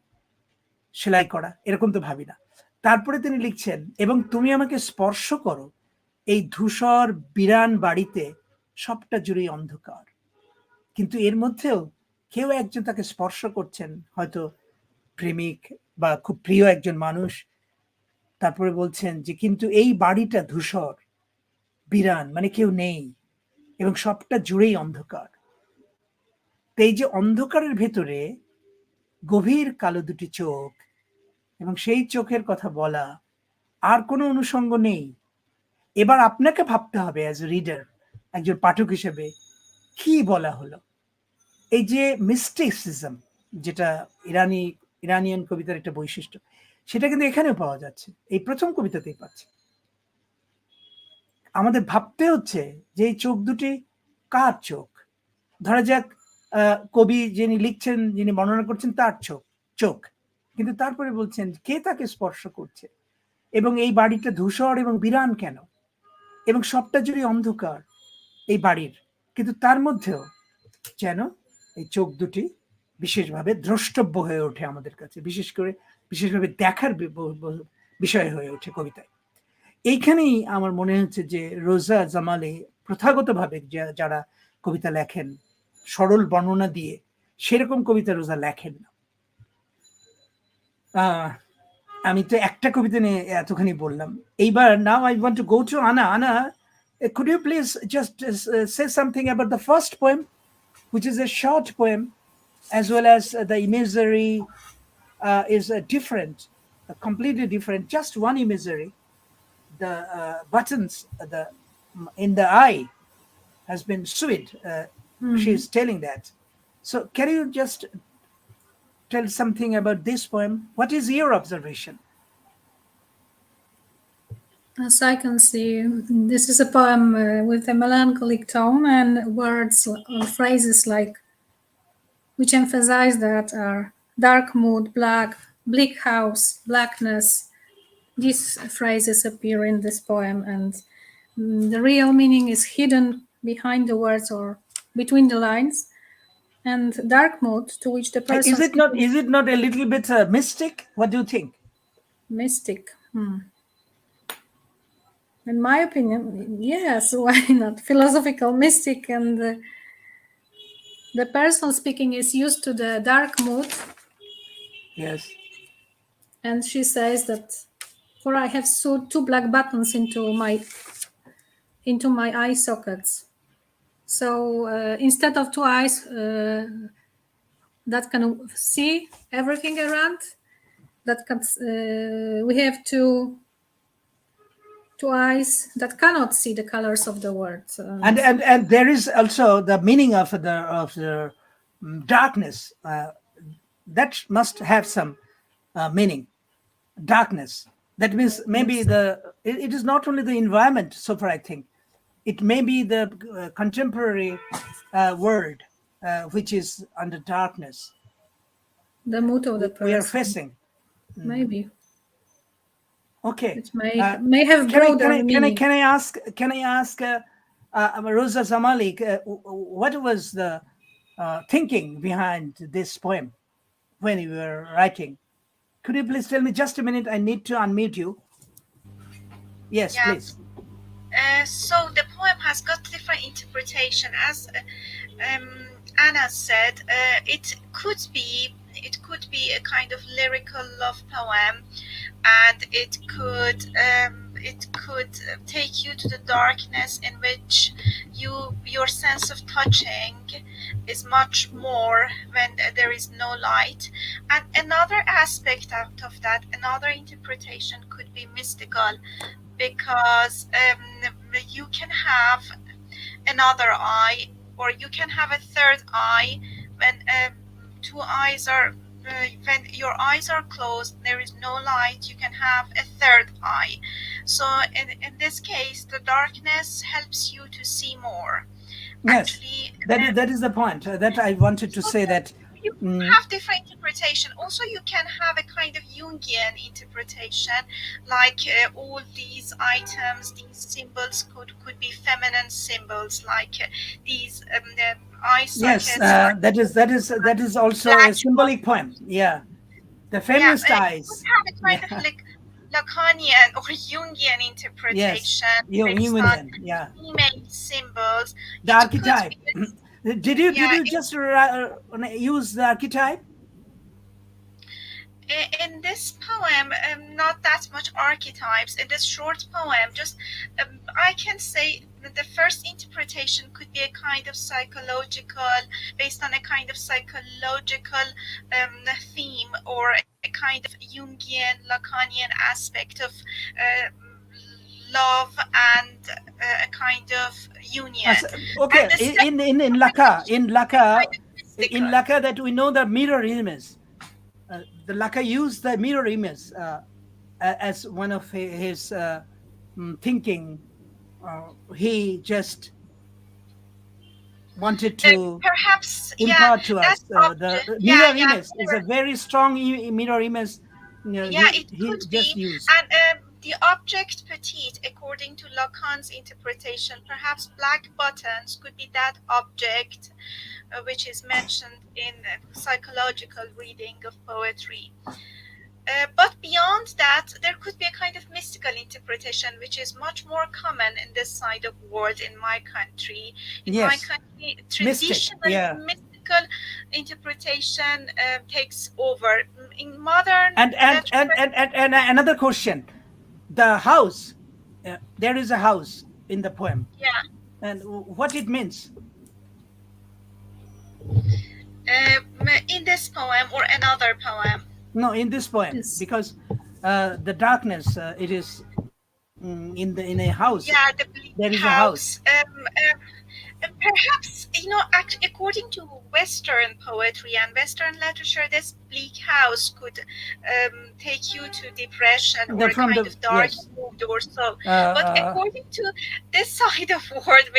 সেলাই করা? এরকম তো ভাবি না। তারপরে তিনি লিখছেন, এবং তুমি আমাকে স্পর্শ করো, এই ধূসর বিরান বাড়িতে সবটা জুড়েই অন্ধকার, কিন্তু এর মধ্যেও কেউ একজন তাকে স্পর্শ করছেন, হয়তো প্রেমিক বা খুব প্রিয় একজন মানুষ। তারপরে বলছেন যে কিন্তু এই বাড়িটা ধূসর, বিরান, মানে কেউ নেই, এবং সবটা জুড়েই অন্ধকার। তো এই যে অন্ধকারের ভেতরে গভীর কালো দুটি চোখ, এবং সেই চোখের কথা বলা, আর কোনো অনুষঙ্গ নেই। এবার আপনাকে ভাবতে হবে অ্যাজ এ রিডার, একজন পাঠক হিসেবে, কি বলা হলো। এই যে মিস্টিসিজম, যেটা ইরানিয়ান কবিতার একটা বৈশিষ্ট্য, সেটা কিন্তু এখানেও পাওয়া যাচ্ছে, এই প্রথম কবিতাতেই পাচ্ছি। আমাদের ভাবতে হচ্ছে যে এই চোখ দুটি কার চোখ। ধরা যাক কবি যিনি লিখছেন, যিনি বর্ণনা করছেন, তার চোখ, কিন্তু তারপরে বলছেন কে তাকে স্পর্শ করছে, এবং এই বাড়িটা ধূসর এবং বিরান কেন, এবং সবটা জুড়ে অন্ধকার এই বাড়ির, কিন্তু তার মধ্যেও যেন এই চোখ দুটি বিশেষভাবে দ্রষ্টব্য হয়ে ওঠে আমাদের কাছে, বিশেষভাবে দেখার বিষয় হয়ে ওঠে কবিতায়। এইখানেই আমার মনে হচ্ছে যে রোজা জামালি প্রথাগতভাবে যারা কবিতা লেখেন সরল বর্ণনা দিয়ে, সেরকম কবিতা রোজা লেখেন না। আমি তো একটা কবিতা নিয়ে এতখানি বললাম। এইবার now I want to go to আনা। আনা, could you please just say something about the first poem, which is a short poem, as well as the imagery is different, completely different, just one imagery. The buttons in the eye has been sewed. She's telling that. So can you just tell something about this poem? What is your observation? As I can see, this is a poem with a melancholic tone and words or phrases like, which emphasize that are dark mood, bleak house, blackness. These phrases appear in this poem, and the real meaning is hidden behind the words or between the lines. And dark mood, to which the person is it not a little bit mystic? What do you think? Mystic. In my opinion, yes, why not? Philosophical, mystic, and the person speaking is used to the dark mood. Yes. And she says that, for I have sewed 2 black buttons into my eye sockets. So instead of 2 eyes that can see everything around, we have two eyes that cannot see the colors of the words. And there is also the meaning of the darkness. That must have some meaning. Darkness. That means maybe it is not only the environment, so far I think. It may be the contemporary world which is under darkness. The mood of the person. We are facing. Maybe. Okay. It may have broader meaning. Can I ask Rosa Jamali, what was the thinking behind this poem when you were writing? Could you please tell me just a minute? I need to unmute you. Yes, yeah. Please. So the poem has got different interpretation. As Anna said, it could be a kind of lyrical love poem, and it could take you to the darkness in which your sense of touching is much more when there is no light. And another aspect out of that, another interpretation could be mystical, because you can have another eye, or you can have a third eye when when your eyes are closed, there is no light, you can have a third eye. So in this case, the darkness helps you to see more. Yes, actually, that is the point that I wanted to say, that you have different interpretation. Also, you can have a kind of Jungian interpretation, like all these items, these symbols could be feminine symbols, like these eye sockets. Yes, that is also a symbolic poem. Yeah, the feminist eyes. You have a kind of like Lacanian or Jungian interpretation. Yes, Jungian. Yeah, female symbols. The archetype. Did you just use the archetype? In this poem, not that much archetypes. In this short poem, just I can say that the first interpretation could be a kind of psychological, based on a kind of psychological theme, or a kind of Jungian, Lacanian aspect of love and a kind of union. Okay, And the in Laka, kind of mystical. in Laka that we know the mirror image. The Laka used the mirror image as one of his thinking. He just wanted to perhaps impart to us. that The object- mirror yeah, image is a very strong mirror image. it He could just be. used. And the object petite, according to Lacan's interpretation, perhaps black buttons could be that object which is mentioned in psychological reading of poetry. But beyond that, there could be a kind of mystical interpretation, which is much more common in this side of the world, in my country. In my Yes. country, traditional yeah. mystical interpretation takes over. In modern And another question: the house. There is a house in the poem, yeah. and what it means. In this poem or another poem? No, in this poem, Yes. because the darkness, it is in a house. Yeah, the bleak There is a house. Perhaps, according to Western poetry and Western literature, this bleak house could take you to depression or a kind of dark mood or so. But according to this side of the world,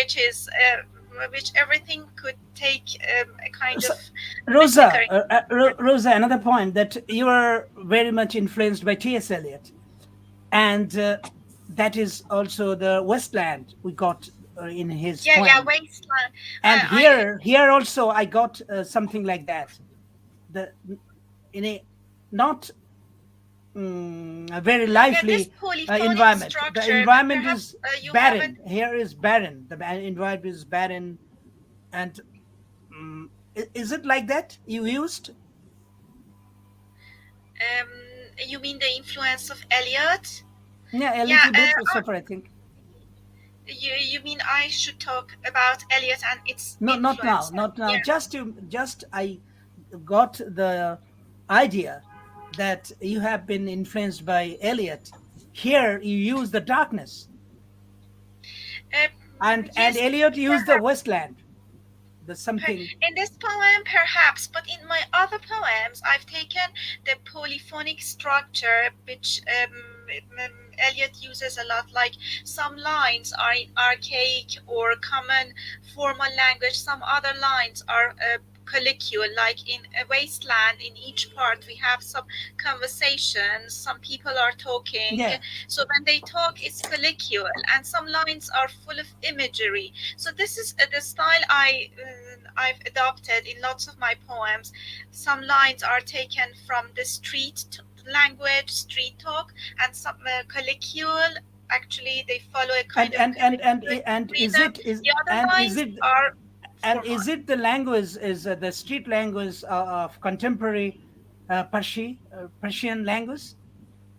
which everything could take a kind of Rosa, mystical- Rosa, another point, that you are very much influenced by T.S. Eliot, and that is also the Westland we got in his poem. yeah, wasteland. And here also I got something like that. In a not a very lively this polyphonic environment. The structure, environment perhaps, is you barren. haven't- Here is barren. The environment is barren, and is it like that you used? You mean the influence of Eliot? Yeah, a little bit so far, I think. You mean I should talk about Eliot and its No, influence? not now. Yeah. Just I got the idea that you have been influenced by Eliot. Here you use the darkness, and Yes, Eliot used the perhaps. Westland. The something. In this poem, perhaps, but in my other poems, I've taken the polyphonic structure, which Eliot uses a lot. Like some lines are in archaic or common formal language. Some other lines are colloquial, like in a wasteland. In each part, we have some conversations. Some people are talking. Yeah. So when they talk, it's colloquial, and some lines are full of imagery. So this is the style I've adopted in lots of my poems. Some lines are taken from the street language, street talk, and some colloquial. Actually, they follow a kind of And is rhythm. it is The other and lines is it are and formal. is it the language is the street language of contemporary Persian language?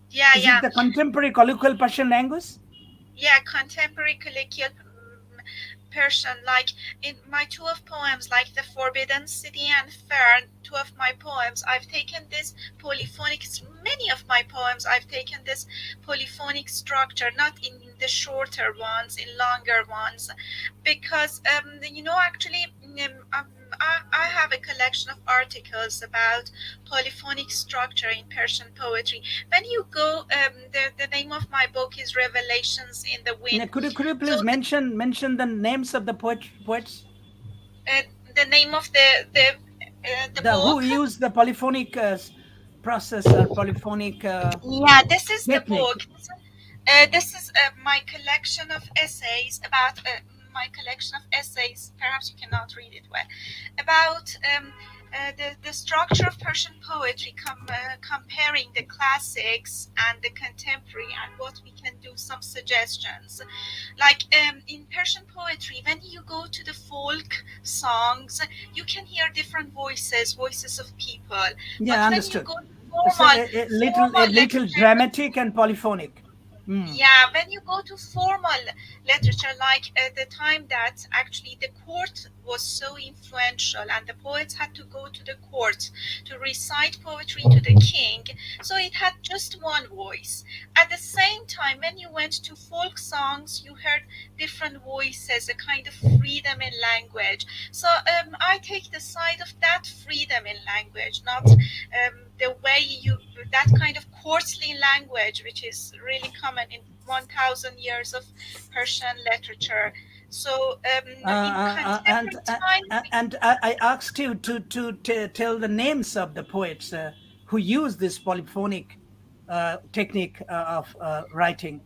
Yeah, Is yeah. it the contemporary colloquial Persian language? Yeah, contemporary colloquial Persian. Like in my two of poems, like The Forbidden City and Fern, two of my poems, I've taken this polyphonic, many of my poems, I've taken this polyphonic structure, not in the shorter ones, in longer ones, because, actually, I have a collection of articles about polyphonic structure in Persian poetry. When you go, the name of my book is Revelations in the Wind. Yeah, could you please So mention the names of the poets? The name of the book. Who used the polyphonic process or polyphonic? Yeah, this is the technique. book. This is my collection of essays about my collection of essays. Perhaps you cannot read it well. About the structure of Persian poetry, comparing the classics and the contemporary, and what we can do. Some suggestions, like in Persian poetry, when you go to the folk songs, you can hear different voices of people. Yeah, But understood. when you go to a little dramatic and polyphonic. Yeah, when you go to formal literature, like at the time that actually the court was so influential and the poets had to go to the court to recite poetry to the king, so it had just one voice. At the same time, when you went to folk songs, you heard different voices, a kind of freedom in language. So I take the side of that freedom in language, not the way that kind of courtly language, which is really common in 1,000 years of Persian literature. So and I asked you to tell the names of the poets who use this polyphonic technique of writing.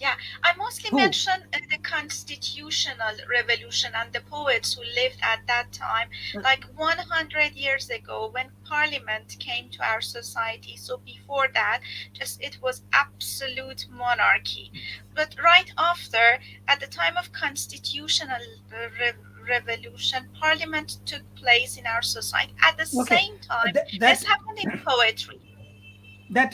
Yeah, I mostly mentioned the constitutional revolution and the poets who lived at that time, like 100 years ago when parliament came to our society. So before that, just it was absolute monarchy. But right after, at the time of constitutional revolution, parliament took place in our society. At the same time, this happened in poetry. That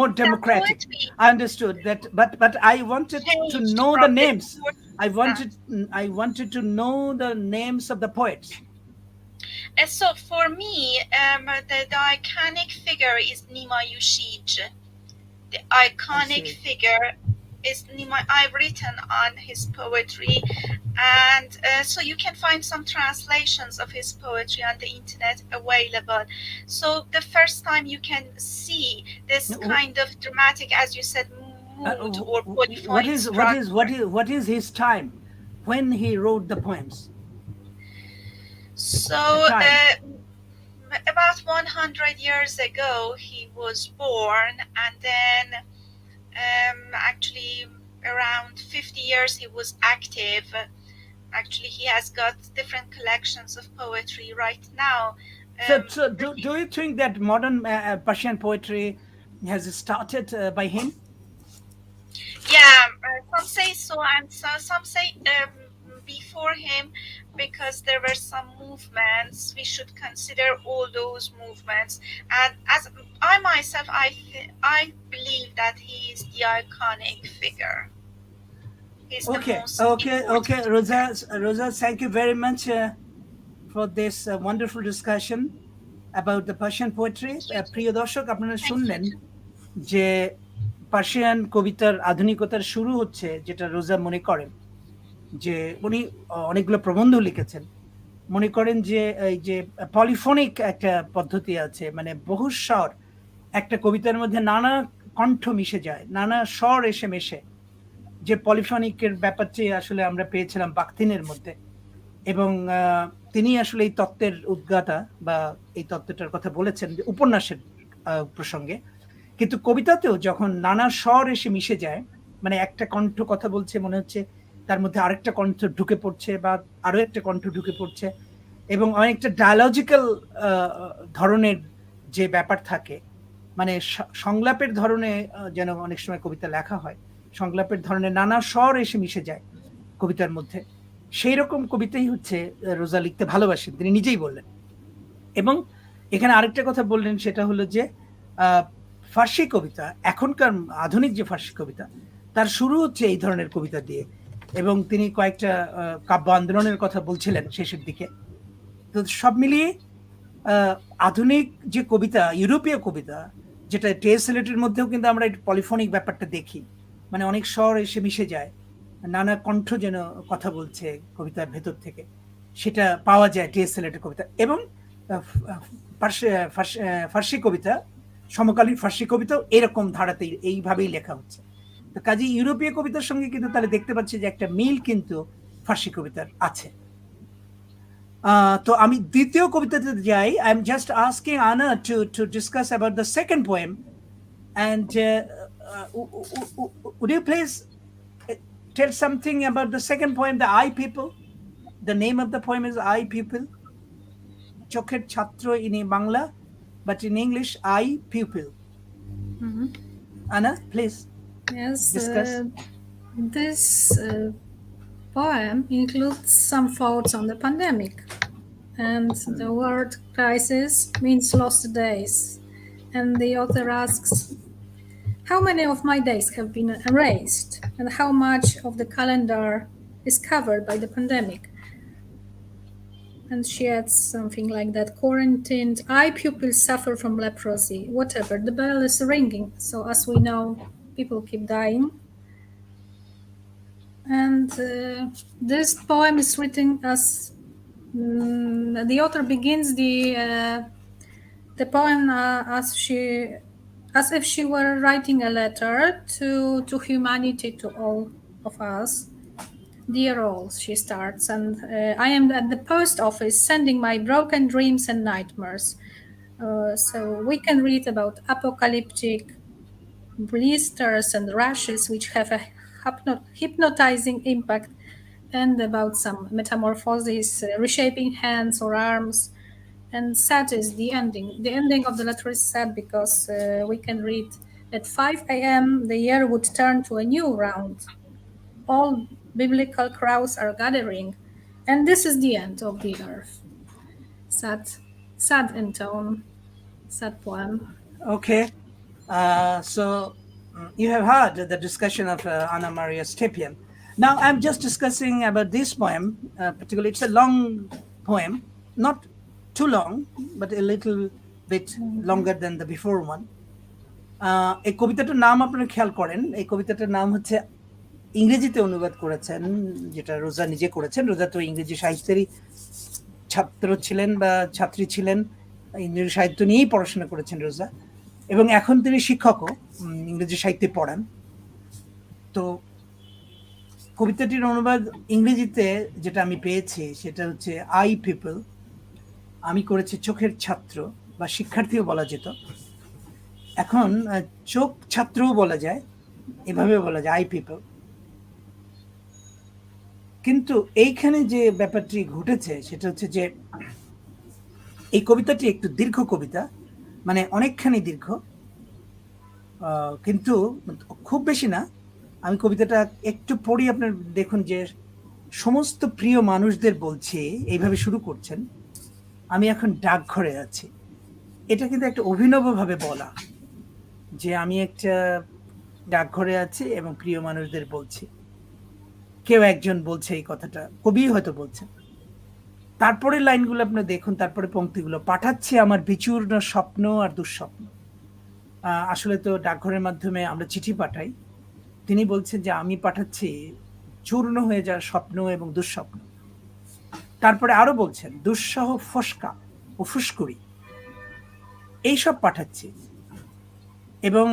more democratic. I understood that, but I wanted to know the names. I wanted to know the names of the poets. So for me, the iconic figure is Nima Yushij. The iconic figure is Nima. I've written on his poetry, and so you can find some translations of his poetry on the internet available. So the first time you can see this kind of dramatic, as you said, mood or polyphonic what is his time when he wrote the poems? So about 100 years ago he was born, and then actually around 50 years he was active. Actually, he has got different collections of poetry right now. So do you think that modern Persian poetry has started by him? Yeah, some say so, and some say before him, because there were some movements. We should consider all those movements. And as I myself, I believe that he is the iconic figure. Okay, Rosa, thank you very much for this wonderful discussion about the Persian poetry. প্রিয় দর্শক, আপনারা শুনলেন যে Persian কবিতার আধুনিকতার শুরু হচ্ছে, যেটা রোজা মনে করেন যে উনি অনেকগুলো প্রবন্ধ লিখেছেন, মনে করেন যে এই যে পলিফোনিক একটা পদ্ধতি আছে, মানে বহু স্বর একটা কবিতার মধ্যে নানা কণ্ঠ মিশে যায়, নানা স্বর এসে মেশে, যে পলিফোনিকের ব্যাপারটি আসলে আমরা পেয়েছিলাম বাকতিনের মধ্যে। এবং তিনি আসলে এই তত্ত্বের উদ্গাতা বা এই তত্ত্বটার কথা বলেছেন উপন্যাসের প্রসঙ্গে। কিন্তু কবিতাতেও যখন নানা স্বর এসে মিশে যায়, মানে একটা কণ্ঠ কথা বলছে, মনে হচ্ছে তার মধ্যে আরেকটা কণ্ঠ ঢুকে পড়ছে বা আরো একটা কণ্ঠ ঢুকে পড়ছে, এবং অনেকটা ডায়ালজিক্যাল ধরনের যে ব্যাপার থাকে, মানে সংলাপের ধরনে যেন অনেক সময় কবিতা লেখা হয়, সংলাপের ধরনে নানা স্বর এসে মিশে যায় কবিতার মধ্যে, সেই রকম কবিতাই হচ্ছে রোজা লিখতে ভালোবাসেন, তিনি নিজেই বললেন। এবং এখানে আরেকটা কথা বললেন, সেটা হলো যে ফার্সি কবিতা, এখনকার আধুনিক যে ফার্সি কবিতা, তার শুরু হচ্ছে এই ধরনের কবিতা দিয়ে। এবং তিনি কয়েকটা কাব্য আন্দোলনের কথা বলছিলেন শেষের দিকে। তো সব মিলিয়ে আধুনিক যে কবিতা, ইউরোপীয় কবিতা, যেটা টেস সিলেটের মধ্যেও কিন্তু আমরা পলিফোনিক ব্যাপারটা দেখি, মানে অনেক স্বর এসে মিশে যায়, নানা কণ্ঠ যেন কথা বলছে কবিতার ভেতর থেকে, সেটা পাওয়া যায় টেস সিলেটের কবিতা। এবং ফার্সি কবিতা, সমকালীন ফার্সি কবিতাও এরকম ধারাতেই এইভাবেই লেখা হচ্ছে। তো কাজে ইউরোপীয় কবিতার সঙ্গে কিন্তু তাহলে দেখতে পাচ্ছি যে একটা মিল কিন্তু ফার্সি কবিতার আছে। তো আমি দ্বিতীয় কবিতাতে যাই। আই এম জাস্ট আস্কিং আনা to discuss about the second poem, and would you please tell something about the second poem, The Eye People? The name of the poem is Eye People. Chokher Chhatro in Bangla, but in English, Eye Pupil. Anna, please. Yes, discuss. This poem includes some thoughts on the pandemic, and the word crisis means lost days. And the author asks, how many of my days have been erased, and how much of the calendar is covered by the pandemic? And she adds something like that: quarantined eye pupils suffer from leprosy, whatever. The bell is ringing, so as we know, people keep dying. And this poem is written as the author begins the poem as if she were writing a letter to humanity, to all of us. Dear all, she starts, and I am at the post office sending my broken dreams and nightmares. So we can read about apocalyptic blisters and rashes which have a hypnotizing impact, and about some metamorphosis, reshaping hands or arms. And sad is the ending. The ending of the letter is sad because we can read, at 5 a.m. the year would turn to a new round. All biblical crowds are gathering, and this is the end of the earth. Sad, sad in tone, sad poem. Okay. So you have heard the discussion of Anna Maria Stępień. Now I'm just discussing about this poem, particularly. It's a long poem, not too long, but a little bit longer than the before one. এই কবিতাটার নাম আপনারা খেয়াল করেন, এই কবিতাটার নাম হচ্ছে, ইংরেজিতে অনুবাদ করেছেন যেটা রোজা নিজে করেছেন। রোজা তো ইংরেজি সাহিত্যেরই ছাত্র ছিলেন বা ছাত্রী ছিলেন, ইংরেজি সাহিত্য নিয়েই পড়াশোনা করেছেন রোজা, এবং এখন তিনি শিক্ষকও, ইংরেজি সাহিত্যে পড়ান। তো কবিতাটির অনুবাদ ইংরেজিতে যেটা আমি পেয়েছি সেটা হচ্ছে আই পিপল। আমি করেছি চোখের ছাত্র বা শিক্ষার্থীও বলা যেত, এখন চোখ ছাত্রও বলা যায়, এভাবেও বলা যায় আই পিপল। কিন্তু এইখানে যে ব্যাপারটি ঘটেছে সেটা হচ্ছে যে এই কবিতাটি একটু দীর্ঘ কবিতা, মানে অনেকখানি দীর্ঘ, কিন্তু খুব বেশি না। আমি কবিতাটা একটু পড়ি, আপনার দেখুন যে সমস্ত প্রিয় মানুষদের বলছি, এইভাবে শুরু করছেন, আমি এখন ডাকঘরে আছি। এটা কিন্তু একটা অভিনবভাবে বলা, যে আমি একটা ডাকঘরে আছি এবং প্রিয় মানুষদের বলছি। কেউ একজন বলছে এই কথাটা, কবি হয়তো বলছেন। তারপরে লাইনগুলো আপনি দেখুন, তারপরে পংক্তিগুলো, পাঠাচ্ছি আমার বিচূর্ণ স্বপ্ন আর দুঃস্বপ্ন। আসলে তো ডাকঘরের মাধ্যমে আমরা চিঠি পাঠাই, তিনি বলছেন যে আমি পাঠাচ্ছি চূর্ণ হয়ে যাওয়া স্বপ্ন এবং দুঃস্বপ্ন। তারপরে আরো বলছেন দুঃসহ ফসকা ও ফুসকুড়ি, এইসব পাঠাচ্ছি, এবং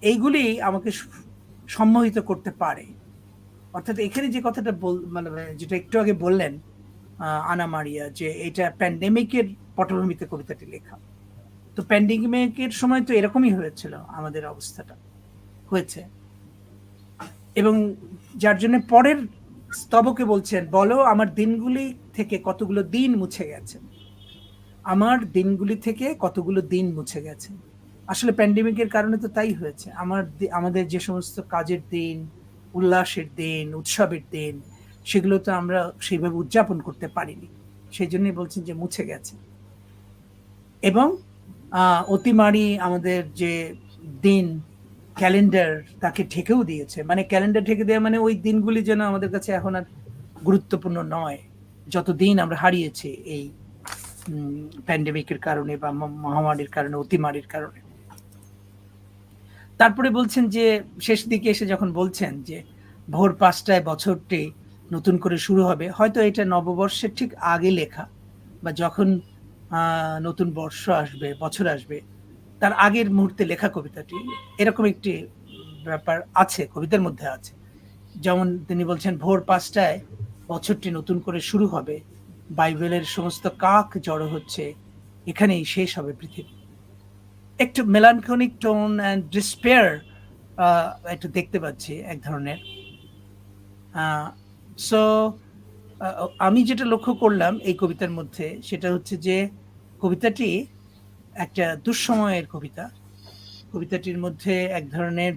এইগুলি আমাকে সম্মোহিত করতে পারে। অর্থাৎ এখানে যে কথাটা মানে যেটা একটু আগে বললেন আনা মারিয়া, যে এটা প্যান্ডেমিকের পটভূমিতে কবিতাটি লেখা। তো প্যান্ডেমিকের সময় তো এরকমই হয়েছিল, আমাদের অবস্থাটা হয়েছে, এবং যার জন্য পরের স্তবকে বলছেন, বলো আমার দিনগুলি থেকে কতগুলো দিন মুছে গেছে, আমার দিনগুলি থেকে কতগুলো দিন মুছে গেছে। আসলে প্যান্ডেমিকের কারণে তো তাই হয়েছে, আমাদের যে সমস্ত কাজের দিন, উল্লাসের দিন, উৎসবের দিন, সেগুলো তো আমরা সেইভাবে উদযাপন করতে পারিনি, সেই জন্যই বলছেন যে মুছে গেছে। এবং অতিমারি আমাদের যে দিন ক্যালেন্ডার তাকে ঢেকেও দিয়েছে, মানে ক্যালেন্ডার ঢেকে দেওয়া মানে ওই দিনগুলি যেন আমাদের কাছে এখন আর গুরুত্বপূর্ণ নয়, যত দিন আমরা হারিয়েছি এই প্যান্ডেমিকের কারণে বা মহামারীর কারণে, অতিমারির কারণে। তারপরে বলছেন যে শেষ দিকে এসে যখন বলছেন যে ভোর 5টায় বছরটি নতুন করে শুরু হবে, হয়তো এটা নববর্ষের ঠিক আগে লেখা, বা যখন নতুন বর্ষ আসবে, বছর আসবে, তার আগের মুহূর্তে লেখা কবিতাটি। এরকম একটি ব্যাপার আছে কবিতার মধ্যে আছে, যেমন তিনি বলছেন ভোর 5টায় বছরটি নতুন করে শুরু হবে, বাইবেলের সমস্ত কাক জড়ো হচ্ছে, এখানেই শেষ হবে পৃথিবী। একটু মেলানকনিক টোন অ্যান্ড ডিসপেয়ার একটু দেখতে পাচ্ছি এক ধরনের। সো আমি যেটা লক্ষ্য করলাম এই কবিতার মধ্যে সেটা হচ্ছে যে কবিতাটি একটা দুঃসময়ের কবিতা। কবিতাটির মধ্যে এক ধরনের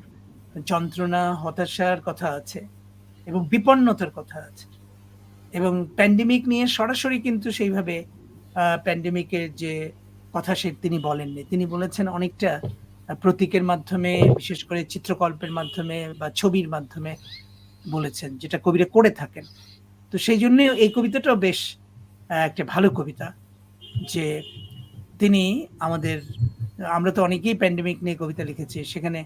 যন্ত্রণা, হতাশার কথা আছে এবং বিপন্নতার কথা আছে, এবং প্যান্ডেমিক নিয়ে সরাসরি কিন্তু সেইভাবে প্যান্ডেমিকের যে কথা তিনি বলেননি। তিনি বলেছেন অনেকটা প্রতীকের মাধ্যমে, বিশেষ করে চিত্রকল্পের মাধ্যমে বা ছবির মাধ্যমে বলেছেন, যেটা কবিরা করে থাকেন। তো সেই জন্যই এই কবিতাটাও বেশ একটা ভালো কবিতা, যে তিনি আমরা তো অনেকেই প্যান্ডেমিক নিয়ে কবিতা লিখেছি, সেখানে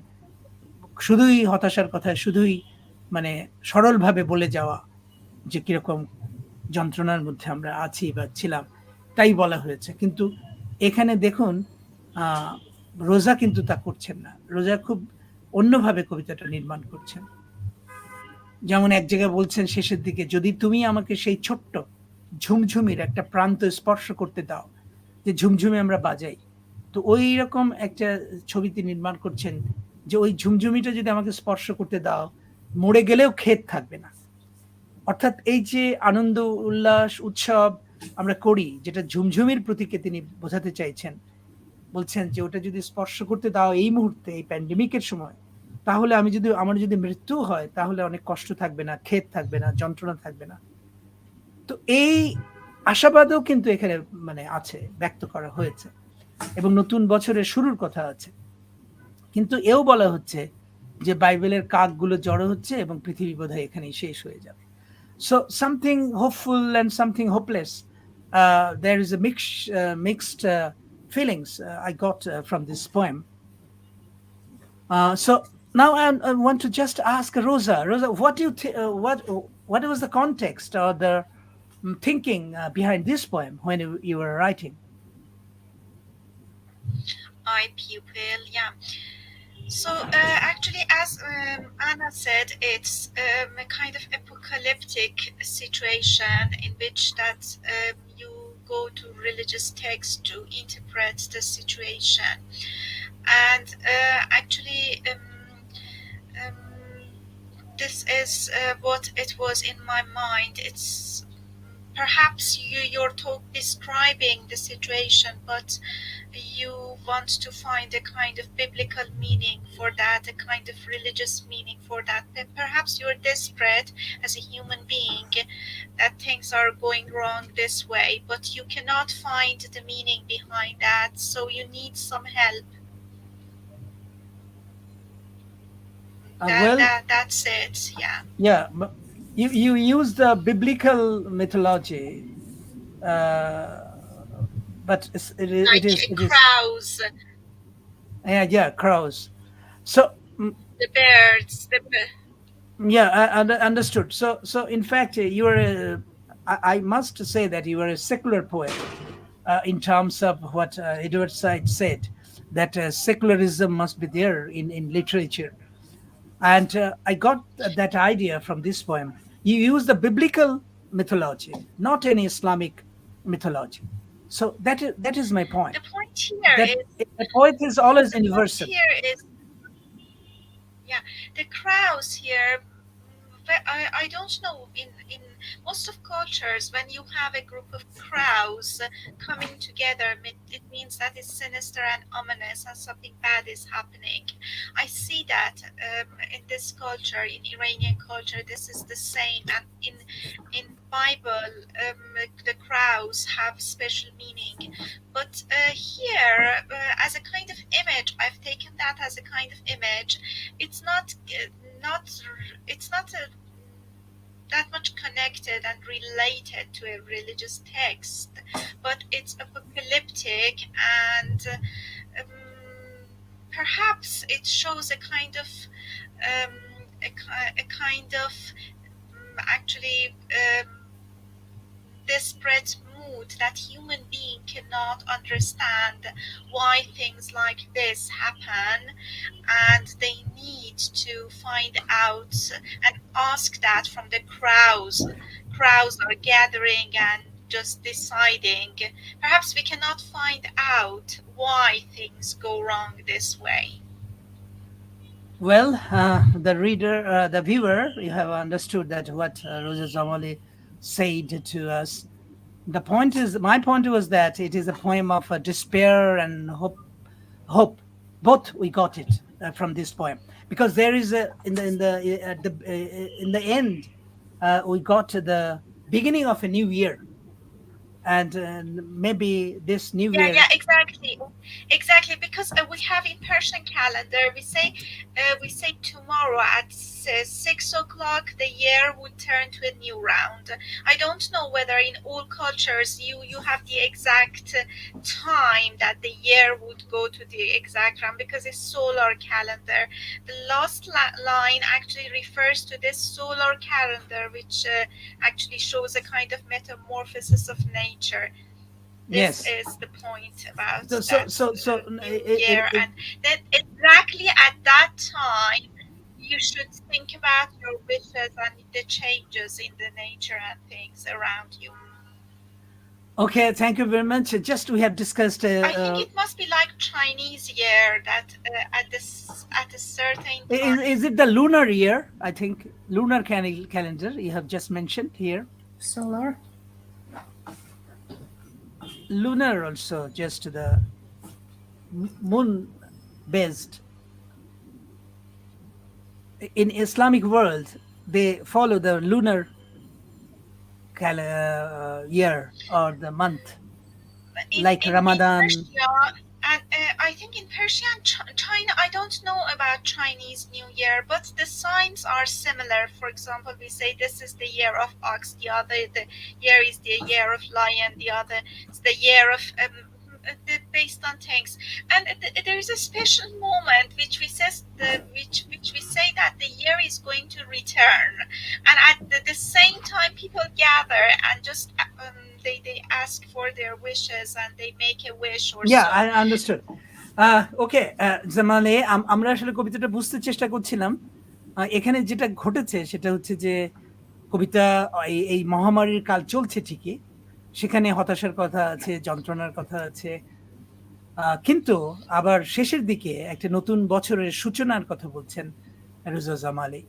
শুধুই হতাশার কথা, শুধুই মানে সরলভাবে বলে যাওয়া যে কিরকম যন্ত্রণার মধ্যে আমরা আছি বা ছিলাম, তাই বলা হয়েছে। কিন্তু এখানে দেখুন রোজা কিন্তু তা করছেন না। রোজা খুব অন্যভাবে কবিতাটা নির্মাণ করছেন। যেমন এক জায়গায় বলছেন শেষের দিকে, যদি তুমি আমাকে সেই ছোট্ট ঝুমঝুমির একটা প্রান্ত স্পর্শ করতে দাও, যে ঝুমঝুমি আমরা বাজাই, তো ওই রকম একটা ছবিতে নির্মাণ করছেন যে ওই ঝুমঝুমিটা যদি আমাকে স্পর্শ করতে দাও, মরে গেলেও খেদ থাকবে না। অর্থাৎ এই যে আনন্দ, উল্লাস, উৎসব আমরা করি, যেটা ঝুমঝুমির প্রতীকে তিনি বোঝাতে চাইছেন, বলছেন যে ওটা যদি স্পর্শ করতে দাও এই মুহূর্তে, এই প্যান্ডেমিকের সময়, তাহলে আমার যদি মৃত্যু হয়, তাহলে অনেক কষ্ট থাকবে না, খেদ থাকবে না, যন্ত্রণা থাকবে না। তো এই আশাবাদও কিন্তু এখানে আছে, ব্যক্ত করা হয়েছে, এবং নতুন বছরের শুরুর কথা আছে। কিন্তু এও বলা হচ্ছে যে বাইবেলের কাকগুলো জড়ো হচ্ছে এবং পৃথিবী বোধহয় এখানেই শেষ হয়ে যাবে। So something hopeful and something hopeless. There is a mixed feelings I got from this poem. So now I want to just ask Rosa. Rosa, what do you what was the context or the thinking behind this poem when you were writing? My pupil, yeah. So actually, as Anna said, it's a kind of apocalyptic situation in which that you go to religious texts to interpret the situation, and actually this is what it was in my mind. It's perhaps you're describing the situation, but you want to find a kind of biblical meaning for that, a kind of religious meaning for that. Perhaps you're desperate as a human being that things are going wrong this way, but you cannot find the meaning behind that, so you need some help. That's it, yeah. Yeah, you use the biblical mythology, but it is crows. Yeah, crows. So the birds, yeah, I understood. So in fact, you are I must say that you are a secular poet, in terms of what Edward Said said, that secularism must be there in literature. And I got that idea from this poem. You use the biblical mythology, not any Islamic mythology. So that is my point. The point here that is the poet is always universal. Here is, yeah, the crows here. I don't know, in most of cultures, when you have a group of crows coming together, it means that it's sinister and ominous and something bad is happening. I see that in this culture, in Iranian culture, this is the same, and in Bible, the crows have special meaning. But here, as a kind of image, I've taken that as a kind of image. It's not that much connected and related to a religious text, but it's apocalyptic, and perhaps it shows a kind of actually desperate mood that human being cannot understand why things like this happen, and they need to find out and ask that from the crows. Crows are gathering and just deciding. Perhaps we cannot find out why things go wrong this way. Well, the reader, the viewer, you have understood that what Rosa Jamali said to us. My point was that it is a poem of despair and hope. Both we got it from this poem, because there is in the end we got the beginning of a new year, and maybe this new Yeah, year. yeah, exactly. Because we have in Persian calendar, we say tomorrow at 6 o'clock the year would turn to a new round. I don't know whether in all cultures you have the exact time that the year would go to the exact round, because it's solar calendar. The last line actually refers to this solar calendar, which actually shows a kind of metamorphosis of nature. This Yes. is the point about So new year, and then exactly at that time you should think about your wishes and the changes in the nature and things around you. Okay, thank you very much. Just we have discussed. I think it must be like Chinese year, that at a certain time. Is it the lunar year? I think lunar calendar you have just mentioned here. Solar. Lunar also, just the moon based. In Islamic world, they follow the lunar year or the month, like Ramadan. In Persia, and I think in Persia and China, I don't know about Chinese New Year, but the signs are similar. For example, we say this is the year of ox, the year is the year of lion, the other is the year of based on things. And there is a special moment which we say that the year is going to return, and at the same time people gather and just they ask for their wishes and they make a wish or Yeah, so. I understood. Okay, জামালে আমরা আসলে কবিতাটা বুঝতে চেষ্টা করছিলাম। এখানে যেটা ঘটেছে সেটা হচ্ছে যে কবিতা এই মহামারীর কাল চলছে ঠিকই, সেখানে হতাশার কথা আছে, যন্ত্রণার কথা আছে, কিন্তু আবার শেষের দিকে একটা নতুন বছরের সূচনার কথা বলছেন রোজা জামালি।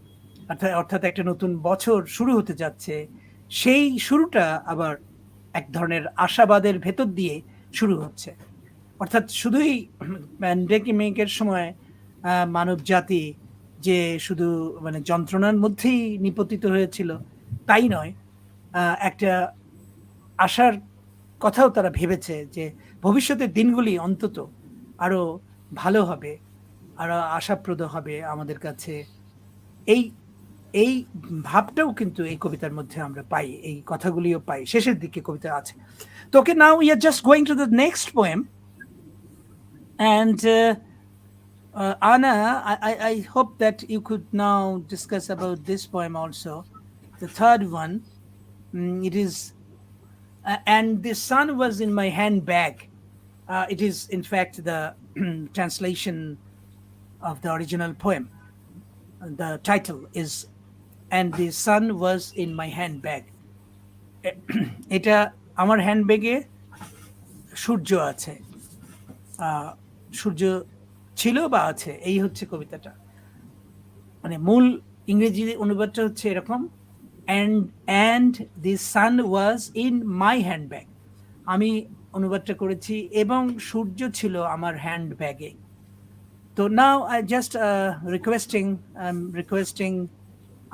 অর্থাৎ একটা নতুন বছর শুরু হতে যাচ্ছে, সেই শুরুটা আবার এক ধরনের আশাবাদের ভেতর দিয়ে শুরু হচ্ছে। অর্থাৎ শুধুই প্যান্ডেমিকের সময় মানব জাতি যে শুধু মানে যন্ত্রণার মধ্যেই নিপতিত হয়েছিল তাই নয়, একটা আশার কথাও তারা ভেবেছে যে ভবিষ্যতের দিনগুলি অন্তত আরো ভালো হবে, আরো আশাপ্রদ হবে আমাদের কাছে। এই এই ভাবটাও কিন্তু এই কবিতার মধ্যে আমরা পাই, এই কথাগুলিও পাই, শেষের দিকে কবিতা আছে। তো okay, now we are just going to the next poem, and Anna, I hope that you could now discuss about this poem also, the third one. It is and the sun was in my handbag. It is in fact the translation of the original poem. The title is and the sun was in my handbag. এটা আমার হ্যান্ডব্যাগে সূর্য আছে, সূর্য ছিল বা আছে, এই হচ্ছে কবিতাটা। মানে মূল ইংরেজি অনুবাদটা হচ্ছে এরকম, and the sun was in my handbag. আমি অনুবাদটা করেছি এবং সূর্য ছিল আমার হ্যান্ডব্যাগে। তো now I just requesting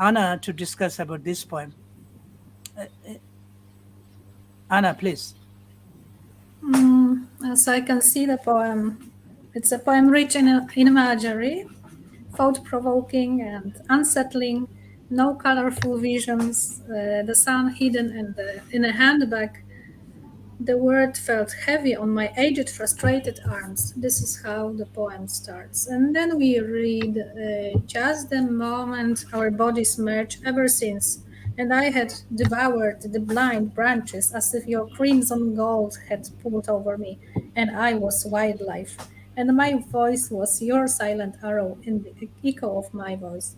Anna to discuss about this poem. Anna, please. As I can see the poem, it's a poem rich in imagery, thought-provoking and unsettling, no colorful visions, the sun hidden in a handbag. The word felt heavy on my aged, frustrated arms. This is how the poem starts. And then we read, just the moment our bodies merge ever since, and I had devoured the blind branches as if your crimson gold had pulled over me, and I was wildlife, and my voice was your silent arrow in the echo of my voice.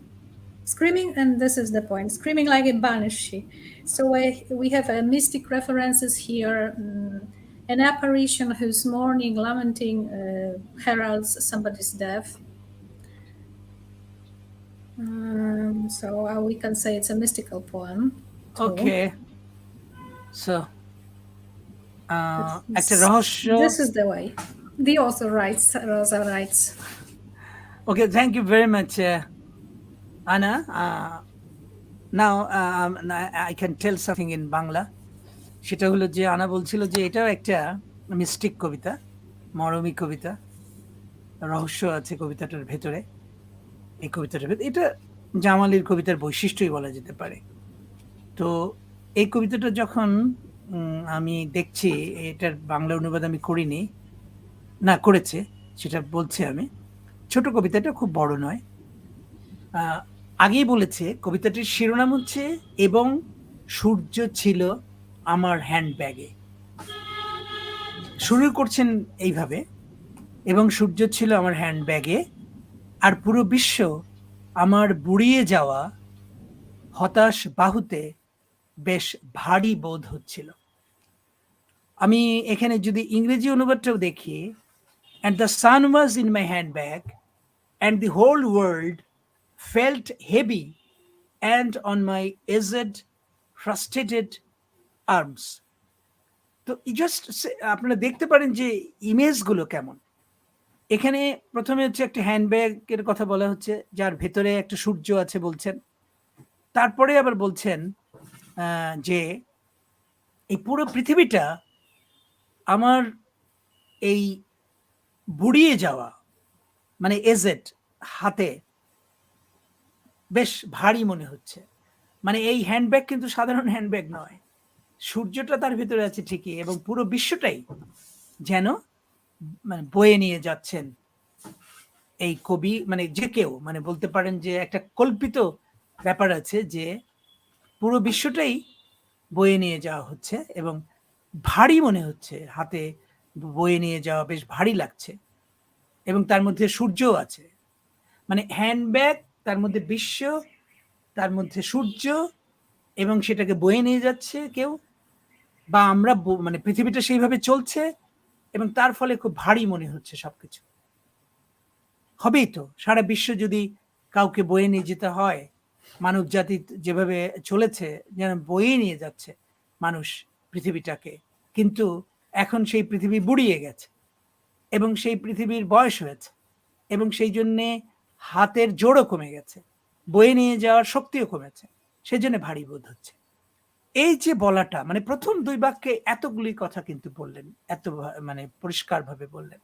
Screaming, and this is the point, screaming like a banshee. So we have mystic references here, an apparition whose mourning, lamenting heralds somebody's death. So we can say it's a mystical poem. too. Okay. So, একটা রহস্য. This is the way the author writes, Rosa writes. Okay, thank you very much, Anna. Now I can tell something in Bangla. সেটা হলো যে আনা বলছিল যে এটাও একটা মিস্টিক কবিতা, মরমী কবিতা, রহস্য আছে কবিতাটার ভেতরে। এই কবিতাটার ভেতরে এটা জামালির কবিতার বৈশিষ্ট্যই বলা যেতে পারে। তো এই কবিতাটা যখন আমি দেখছি, এটার বাংলা অনুবাদ আমি করিনি, না করেছে সেটা বলছি আমি। ছোট কবিতাটা, খুব বড় নয়। আগেই বলেছে কবিতাটির শিরোনাম হচ্ছে এবং সূর্য ছিল আমার হ্যান্ডব্যাগে। শুরু করছেন এইভাবে, এবং সূর্য ছিল আমার হ্যান্ডব্যাগে, আর পুরো বিশ্ব আমার বুড়িয়ে যাওয়া হতাশ বাহুতে বেশ ভারী বোধ হচ্ছিল। আমি এখানে যদি ইংরেজি অনুবাদটাও দেখি, and the sun was in my handbag and the whole world felt heavy and on my aged frustrated arms. তো জাস্ট আপনারা দেখতে পারেন যে ইমেজগুলো কেমন। এখানে প্রথমে হচ্ছে একটা হ্যান্ডব্যাগের কথা বলা হচ্ছে, যার ভেতরে একটা সূর্য আছে বলছেন। তারপরে আবার বলছেন যে এই পুরো পৃথিবীটা আমার এই বুড়িয়ে যাওয়া, মানে এজেড, হাতে বেশ ভারী মনে হচ্ছে। মানে এই হ্যান্ডব্যাগ কিন্তু সাধারণ হ্যান্ডব্যাগ নয়, সূর্যটা তার ভিতরে আছে ঠিকই, এবং পুরো বিশ্বটাই যেন মানে বয়ে নিয়ে যাচ্ছেন এই কবি, মানে যে কেউ, মানে বলতে পারেন যে একটা কল্পিত ব্যাপার আছে যে পুরো বিশ্বটাই বয়ে নিয়ে যাওয়া হচ্ছে এবং ভারী মনে হচ্ছে, হাতে বয়ে নিয়ে যাওয়া বেশ ভারী লাগছে, এবং তার মধ্যে সূর্যও আছে। মানে হ্যান্ডব্যাগ, তার মধ্যে বিশ্ব, তার মধ্যে সূর্য, এবং সেটাকে বয়ে নিয়ে যাচ্ছে কেউ, বা আমরা, মানে পৃথিবীটা সেইভাবে চলছে, এবং তার ফলে খুব ভারী মনে হচ্ছে সবকিছু। হবেই তো, সারা বিশ্ব যদি কাউকে বয়ে নিয়ে যেতে হয়, মানব জাতি যেভাবে চলেছে, যেন বয়ে নিয়ে যাচ্ছে মানুষ পৃথিবীটাকে, কিন্তু এখন সেই পৃথিবী বুড়িয়ে গেছে এবং সেই পৃথিবীর বয়স হয়েছে, এবং সেই জন্যে হাতের জোরও কমে গেছে, বয়ে নিয়ে যাওয়ার শক্তিও কমেছে, সেই জন্য ভারী বোধ হচ্ছে। এই যে বলাটা, মানে প্রথম দুই বাক্যে এতগুলি কথা কিন্তু বললেন, এত মানে পরিষ্কারভাবে বললেন।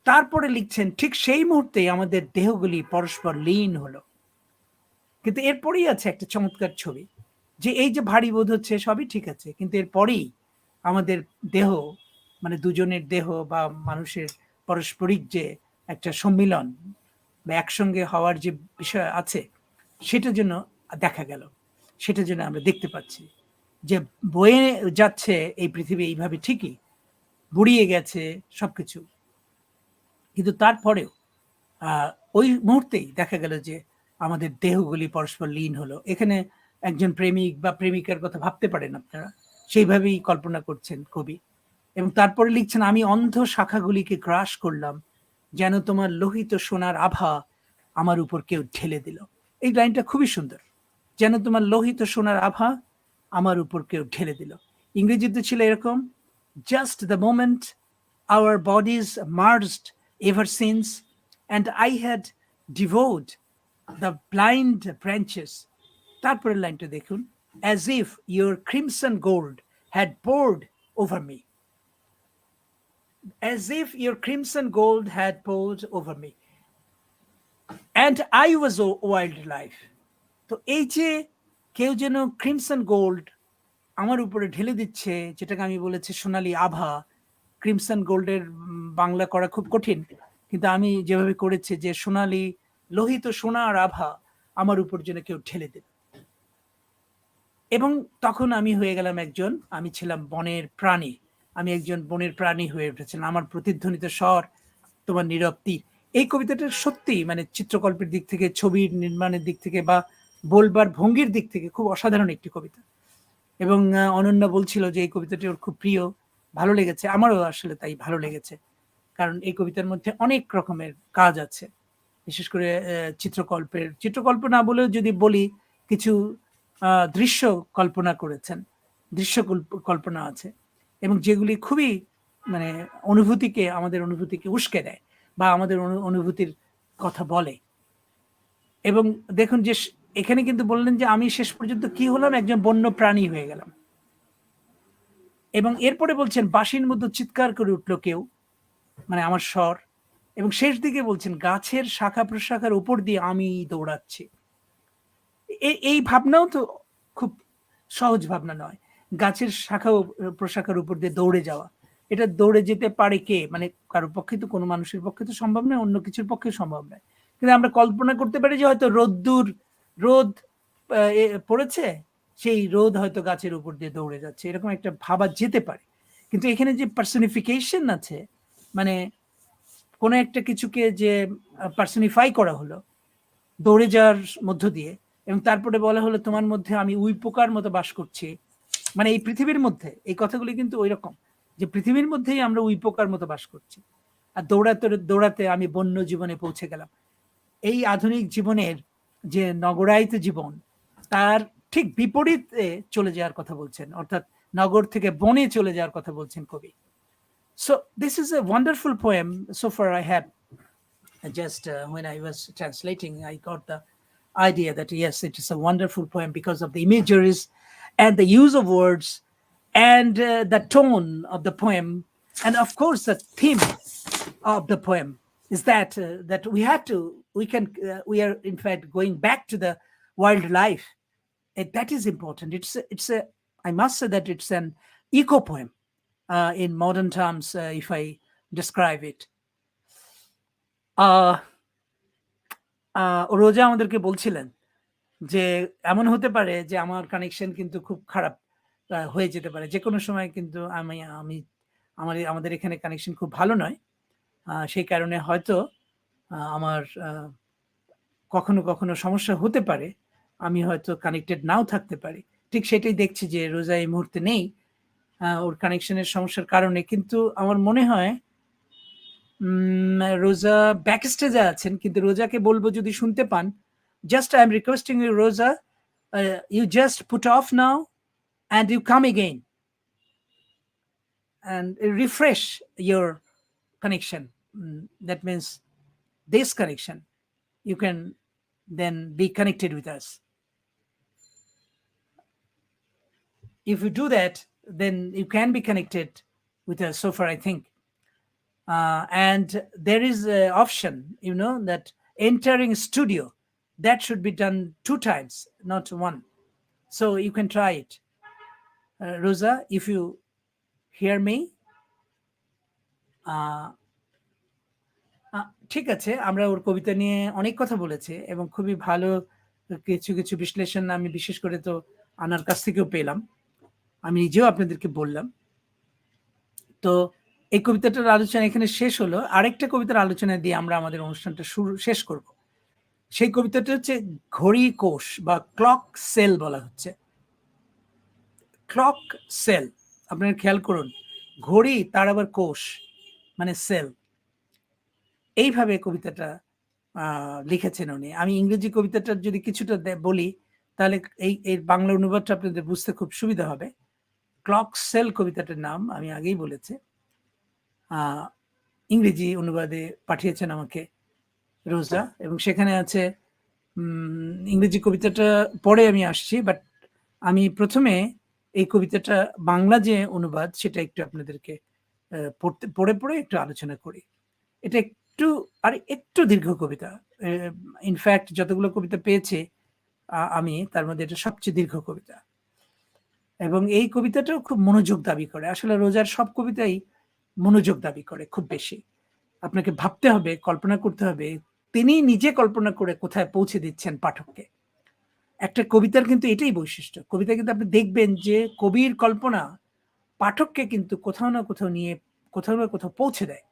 তারপরে লিখছেন ঠিক সেই মুহূর্তেই আমাদের দেহগুলি পরস্পর লীন হলো। কিন্তু এরপরেই আছে একটা চমৎকার ছবি, যে এই যে ভারী বোধ হচ্ছে সবই ঠিক আছে, কিন্তু এরপরেই আমাদের দেহ, মানে দুজনের দেহ বা মানুষের পারস্পরিক যে একটা সম্মিলন বা একসঙ্গে হওয়ার যে বিষয় আছে, সেটার জন্য দেখা গেল, সেটার জন্য আমরা দেখতে পাচ্ছি যে বয়ে যাচ্ছে এই পৃথিবী এইভাবে, ঠিকই বুড়িয়ে গেছে সবকিছু, কিন্তু তারপরেও ওই মুহূর্তেই দেখা গেল যে আমাদের দেহগুলি পরস্পর লীন হলো। এখানে একজন প্রেমিক বা প্রেমিকার কথা ভাবতে পারেন আপনারা, সেইভাবেই কল্পনা করছেন কবি। এবং তারপরে লিখছেন, আমি অন্ধ শাখাগুলিকে গ্রাস করলাম, যেন তোমার লোহিত সোনার আভা আমার উপর কেউ ঢেলে দিল। এই লাইনটা খুবই সুন্দর, যেন তোমার লোহিত সোনার আভা আমার উপর কেউ ঢেলে দিল। ইংরেজিতে ছিল এরকম, just the moment our bodies merged ever since, and I had devoured the blind branches. তারপরের লাইনটা দেখুন, as if your crimson gold had poured over me. As if your crimson gold had poured over me. And I was a wildlife. তো এই যে কেউ যেন crimson gold আমার উপরে ঢেলে দিচ্ছে, যেটাকে আমি বলেছি সোনালী আভা। ক্রিমসন গোল্ডের বাংলা করা খুব কঠিন, কিন্তু আমি যেভাবে করেছি যে সোনালী লোহিত সোনার আভা আমার উপর যেন কেউ ঢেলে দেবে। এবং তখন আমি হয়ে গেলাম একজন, আমি ছিলাম বনের প্রাণী, আমি একজন বনের প্রাণী হয়ে উঠেছিলাম, আমার প্রতিধ্বনিত স্বর তোমার নীরব তীর। এই কবিতাটা সত্যি মানে চিত্রকল্পের দিক থেকে, ছবির নির্মাণের দিক থেকে, বা বলবার ভঙ্গির দিক থেকে খুব অসাধারণ একটি কবিতা। এবং অনন্যা বলছিল যে এই কবিতাটি ওর খুব প্রিয়, ভালো লেগেছে। আমারও আসলে তাই ভালো লেগেছে, কারণ এই কবিতার মধ্যে অনেক রকমের কাজ আছে, বিশেষ করে চিত্রকল্প না বলেও যদি বলি, কিছু দৃশ্য কল্পনা করেছেন, দৃশ্য কল্পনা আছে, এবং যেগুলি খুবই মানে আমাদের অনুভূতিকে উস্কে দেয় বা আমাদের অনুভূতির কথা বলে। এবং দেখুন যে এখানে কিন্তু বললেন যে আমি শেষ পর্যন্ত কি হলাম, একজন বন্য প্রাণী হয়ে গেলাম। এবং এরপরে বলছেন বাঁশির মধ্যে চিৎকার করে উঠলো কেউ, মানে আমার স্বর, এবং শেষ দিকে বলছেন গাছের শাখা প্রশাখার উপর দিয়ে আমি দৌড়াচ্ছি। এই ভাবনাও তো খুব সহজ ভাবনা নয়, গাছের শাখা প্রশাখার উপর দিয়ে দৌড়ে যাওয়া। এটা দৌড়ে যেতে পারে কে? মানে কারোর পক্ষে তো, কোনো মানুষের পক্ষে তো সম্ভব নয়, অন্য কিছুর পক্ষে সম্ভব নয়। কিন্তু আমরা কল্পনা করতে পারি যে হয়তো রোদ পড়েছে, সেই রোদ হয়তো গাছের উপর দিয়ে দৌড়ে যাচ্ছে, এরকম একটা ভাবা যেতে পারে। কিন্তু এখানে যে পার্সনিফিকেশন আছে, মানে কোনো একটা কিছুকে যে পার্সনিফাই করা হলো দৌড়ে যাওয়ার মধ্য দিয়ে, এবং তারপরে বলা হলো তোমার মধ্যে আমি উই পোকার মতো বাস করছি, মানে এই পৃথিবীর মধ্যে। এই কথাগুলি কিন্তু ওই রকম যে পৃথিবীর মধ্যেই আমরা উই পোকার মতো বাস করছি, আর দৌড়াতে দৌড়াতে আমি বন্য জীবনে পৌঁছে গেলাম। এই আধুনিক জীবনের যে নগরায়িত জীবন, তার ঠিক বিপরীতে চলে যাওয়ার কথা বলছেন, অর্থাৎ নগর থেকে বনে চলে যাওয়ার কথা বলছেন কবি। So this is a wonderful poem. So far I have just when I was translating, I got the idea that yes, it is a wonderful poem because of the imageries and the use of words and the tone of the poem, and of course the theme of the poem is that that we are in fact going back to the wildlife. That is important. It's a I must say that it's an eco poem in modern terms, if I describe it. রোজা আমাদেরকে বলছিলেন যে এমন হতে পারে যে আমার connection কিন্তু খুব খারাপ হয়ে যেতে পারে যে কোনো সময়, কিন্তু আমাদের এখানে কানেকশন খুব ভালো নয়, সেই কারণে হয়তো আমার কখনো কখনো সমস্যা হতে পারে, আমি হয়তো কানেক্টেড নাও থাকতে পারি। ঠিক সেটাই দেখছি যে রোজা এই মুহূর্তে নেই ওর কানেকশনের সমস্যার কারণে, কিন্তু আমার মনে হয় রোজা ব্যাক স্টেজে আছেন। কিন্তু রোজাকে বলবো যদি শুনতে পান, just I am requesting you Roza, you just put off now and you come again and refresh your connection. That means this connection, you can then be connected with us. If you do that, then you can be connected with us. So far I think and there is an option, you know, that entering studio, that should be done 2 times, not 1. So you can try it. Rosa, if you hear me, ঠিক আছে, আমরা ওর কবিতা নিয়ে অনেক কথা বলেছি এবং খুবই ভালো কিছু কিছু বিশ্লেষণ আমি বিশেষ করে তো আনার কাছ থেকেও পেলাম, আমি নিজেও আপনাদেরকে বললাম। তো এই কবিতাটার আলোচনা এখানে শেষ হলো। আরেকটা কবিতার আলোচনা দিয়ে আমরা আমাদের অনুষ্ঠানটা শেষ করব। সেই কবিতাটা হচ্ছে ঘড়ি কোষ বা ক্লক সেল বলা হচ্ছে। ক্লক সেল, আপনারা খেয়াল করুন, ঘড়ি তার আবার কোষ মানে সেল, এইভাবে কবিতাটা লিখেছেন উনি। আমি ইংরেজি কবিতাটার যদি কিছুটা বলি তাহলে এই বাংলা অনুবাদটা আপনাদের বুঝতে খুব সুবিধা হবে। ক্লক সেল কবিতাটার নাম আমি আগেই বলেছি, ইংরেজি অনুবাদে পাঠিয়েছেন আমাকে রোজা, এবং সেখানে আছে ইংরেজি কবিতাটা পরে আমি আসছি, বাট আমি প্রথমে এই কবিতাটা বাংলা যে অনুবাদ সেটা একটু আপনাদেরকে পড়ে একটু আলোচনা করি। এটা একটু দীর্ঘ কবিতা, ইনফ্যাক্ট যতগুলো কবিতা পেয়েছে আমি তার মধ্যে এটা সবচেয়ে দীর্ঘ কবিতা, এবং এই কবিতাটাও খুব মনোযোগ দাবি করে। আসলে রোজার সব কবিতাই মনোযোগ দাবি করে খুব বেশি, আপনাকে ভাবতে হবে, কল্পনা করতে হবে, তিনি নিজে কল্পনা করে কোথায় পৌঁছে দিচ্ছেন পাঠককে। একটা কবিতার কিন্তু এটাই বৈশিষ্ট্য, কবিতা কিন্তু আপনি দেখবেন যে কবির কল্পনা পাঠককে কিন্তু কোথাও না কোথাও পৌঁছে দেয়,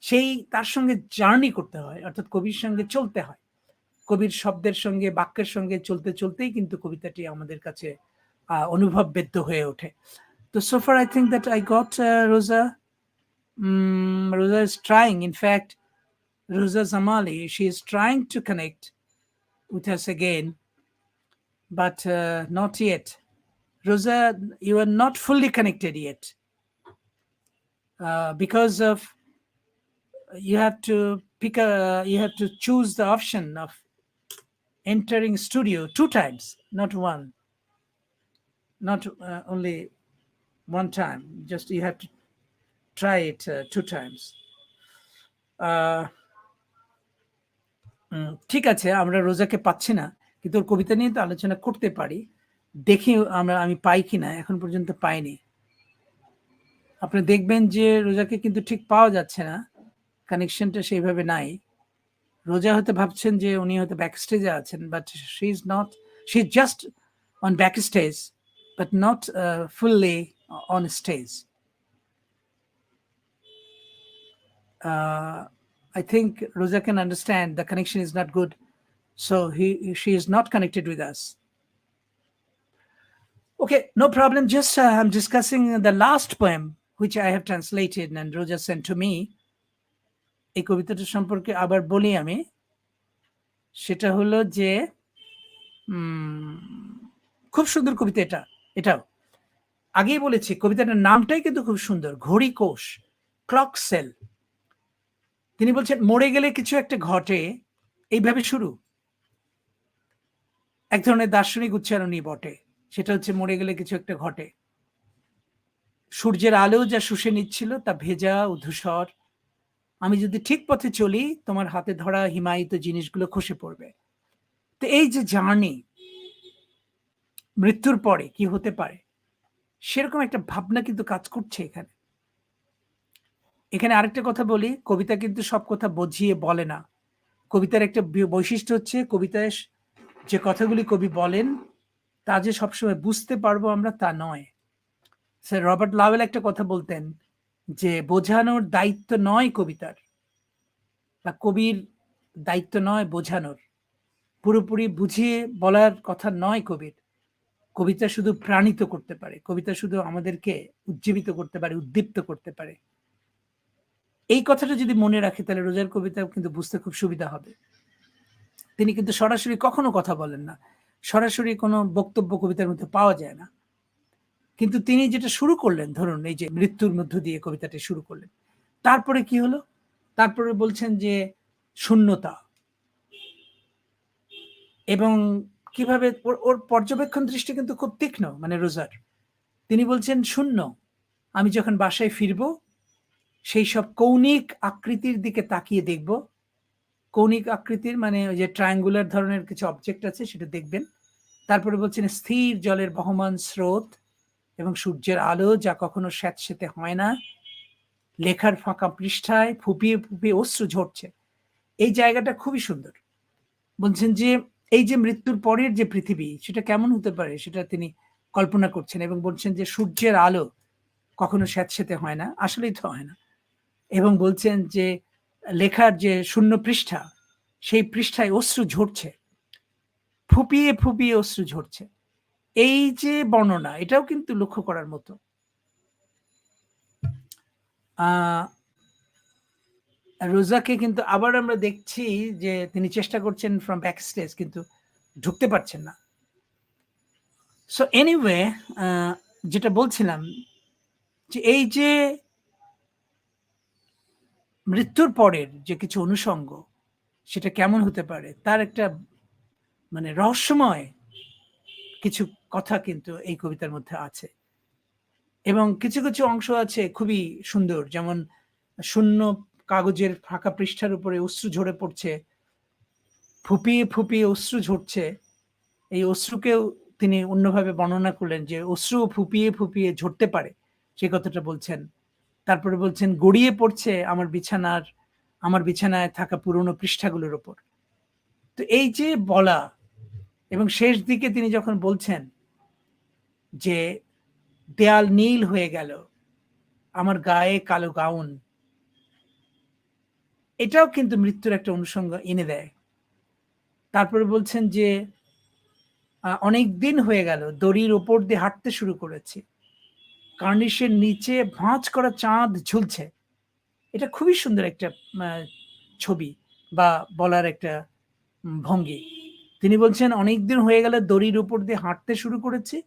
সেই তার সঙ্গে জার্নি করতে হয়, অর্থাৎ কবির সঙ্গে চলতে হয়, কবির শব্দের সঙ্গে বাক্যের সঙ্গে চলতেই কিন্তু কবিতাটি আমাদের কাছে অনুভববেদ্য হয়ে ওঠে। তো so far I think that I got Rosa. Rosa is trying, in fact Rosa Jamali, she is trying to connect with us again, but not yet. Rosa, you are not fully connected yet, because of you have to choose the option of entering studio 2 times, not 1, not only one time. Just you have to try it 2 times. ঠিক আছে, আমরা রোজাকে পাচ্ছি না, কিন্তু ওর কবিতা নিয়ে তো আলোচনা করতে পারি। দেখি আমি পাই কিনা, এখন পর্যন্ত পাইনি। আপনি দেখবেন যে রোজাকে কিন্তু ঠিক পাওয়া যাচ্ছে না, কানেকশনটা সেইভাবে নাই। রোজা হয়তো ভাবছেন যে উনি হয়তো ব্যাক স্টেজে আছেন, but she is not, she is just on back stage, but not fully on stage. I think Rosa can understand the connection is not good, so she is not connected with us. Okay, no problem. Just I'm discussing the last poem which I have translated and Rosa sent to me. এই কবিতাটা সম্পর্কে আবার বলি আমি। সেটা হলো যে খুব সুন্দর কবিতা এটাও আগেই বলেছি, কবিতাটার নামটাই কিন্তু খুব সুন্দর, ঘড়ি কোষ, ক্লক সেল। তিনি বলছেন মরে গেলে কিছু একটা ঘটে, এইভাবে শুরু। এক ধরনের দার্শনিক উচ্চারণই বটে, সেটা হচ্ছে মরে গেলে কিছু একটা ঘটে। সূর্যের আলো যা শুষে নিচ্ছিল তা ভেজা ও ধূসর, আমি যদি ঠিক পথে চলি তোমার হাতে ধরা হিমায়িত জিনিসগুলো খসে পড়বে। তো এই যে জার্নি, মৃত্যুর পরে কি হতে পারে সেরকম একটা ভাবনা কিন্তু কাজ করছে এখানে। এখানে আরেকটা কথা বলি, কবিতা কিন্তু সব কথা বুঝিয়ে বলে না। কবিতার একটা বৈশিষ্ট্য হচ্ছে, কবিতায় যে কথাগুলি কবি বলেন তা যে সবসময় বুঝতে পারবো আমরা তা নয়। স্যার রবার্ট লাওয়েল একটা কথা বলতেন যে বোঝানোর দায়িত্ব নয় কবিতার, বা কবির দায়িত্ব নয় বোঝানোর, পুরোপুরি বুঝিয়ে বলার কথা নয় কবির। কবিতা শুধু প্রাণিত করতে পারে, কবিতা শুধু আমাদেরকে উজ্জীবিত করতে পারে, উদ্দীপ্ত করতে পারে। এই কথাটা যদি মনে রাখে তাহলে রোজার কবিতা কিন্তু বুঝতে খুব সুবিধা হবে। তিনি কিন্তু সরাসরি কখনো কথা বলেন না, সরাসরি কোনো বক্তব্য কবিতার মধ্যে পাওয়া যায় না। কিন্তু তিনি যেটা শুরু করলেন, ধরুন এই যে মৃত্যুর মধ্য দিয়ে কবিতাটি শুরু করলেন, তারপরে কি হলো? তারপরে বলছেন যে শূন্যতা, এবং কিভাবে ওর পর্যবেক্ষণ দৃষ্টি কিন্তু খুব তীক্ষ্ণ, মানে রোজার। তিনি বলছেন শূন্য, আমি যখন বাসায় ফিরবো সেই সব কৌণিক আকৃতির দিকে তাকিয়ে দেখব। কৌণিক আকৃতির মানে ওই যে ট্রায়াঙ্গুলার ধরনের কিছু অবজেক্ট আছে সেটা দেখবেন। তারপরে বলছেন স্থির জলের বহমান স্রোত এবং সূর্যের আলো যা কখনো স্যাঁতসেঁতে হয় না, লেখার ফাঁকা পৃষ্ঠায় ফুপিয়ে ফুপিয়ে অশ্রু ঝরছে। এই জায়গাটা খুবই সুন্দর। বলছেন যে এই যে মৃত্যুর পরের যে পৃথিবী সেটা কেমন হতে পারে সেটা তিনি কল্পনা করছেন, এবং বলছেন যে সূর্যের আলো কখনো স্যাঁতসেঁতে হয় না, আসলেই তো হয় না। এবং বলছেন যে লেখার যে শূন্য পৃষ্ঠা, সেই পৃষ্ঠায় অশ্রু ঝরছে, ফুপিয়ে ফুপিয়ে অশ্রু ঝরছে। এই যে বর্ণনা, এটাও কিন্তু লক্ষ্য করার মতো। রোজাকে কিন্তু আবার আমরা দেখছি যে তিনি চেষ্টা করছেন ফ্রম ব্যাক স্টেজ, কিন্তু ঢুকতে পারছেন না। সো এনিওয়ে, যেটা বলছিলাম যে এই যে মৃত্যুর পরের যে কিছু অনুষঙ্গ সেটা কেমন হতে পারে, তার একটা মানে রহস্যময় কিছু কথা কিন্তু এই কবিতার মধ্যে আছে। এবং কিছু কিছু অংশ আছে খুবই সুন্দর, যেমন শূন্য কাগজের ফাঁকা পৃষ্ঠার উপরে অশ্রু ঝরে পড়ছে, ফুপিয়ে ফুপিয়ে অশ্রু ঝরছে। এই অশ্রুকেও তিনি অন্যভাবে বর্ণনা করলেন যে অশ্রু ফুপিয়ে ফুপিয়ে ঝরতে পারে, সেই কথাটা বলছেন। তারপরে বলছেন গড়িয়ে পড়ছে আমার বিছানায় থাকা পুরনো পৃষ্ঠাগুলোর ওপর। তো এই যে বলা, এবং শেষ দিকে তিনি যখন বলছেন যে দেয়াল নীল হয়ে গেল, আমার গায়ে কালো গাউন, এটাও কিন্তু মৃত্যুর একটা অনুষঙ্গ এনে দেয়। তারপরে বলছেন যে অনেক দিন হয়ে গেল দড়ির ওপর দিয়ে হাঁটতে শুরু করেছি, কার্নিশের নিচে ভাঁজ করা চাঁদ ঝুলছে। এটা খুবই সুন্দর একটা ছবি বা বলার একটা ভঙ্গি। তিনি বলছেন অনেক দিন হয়ে গেল দড়ির উপর দিয়ে হাঁটতে শুরু করেছি,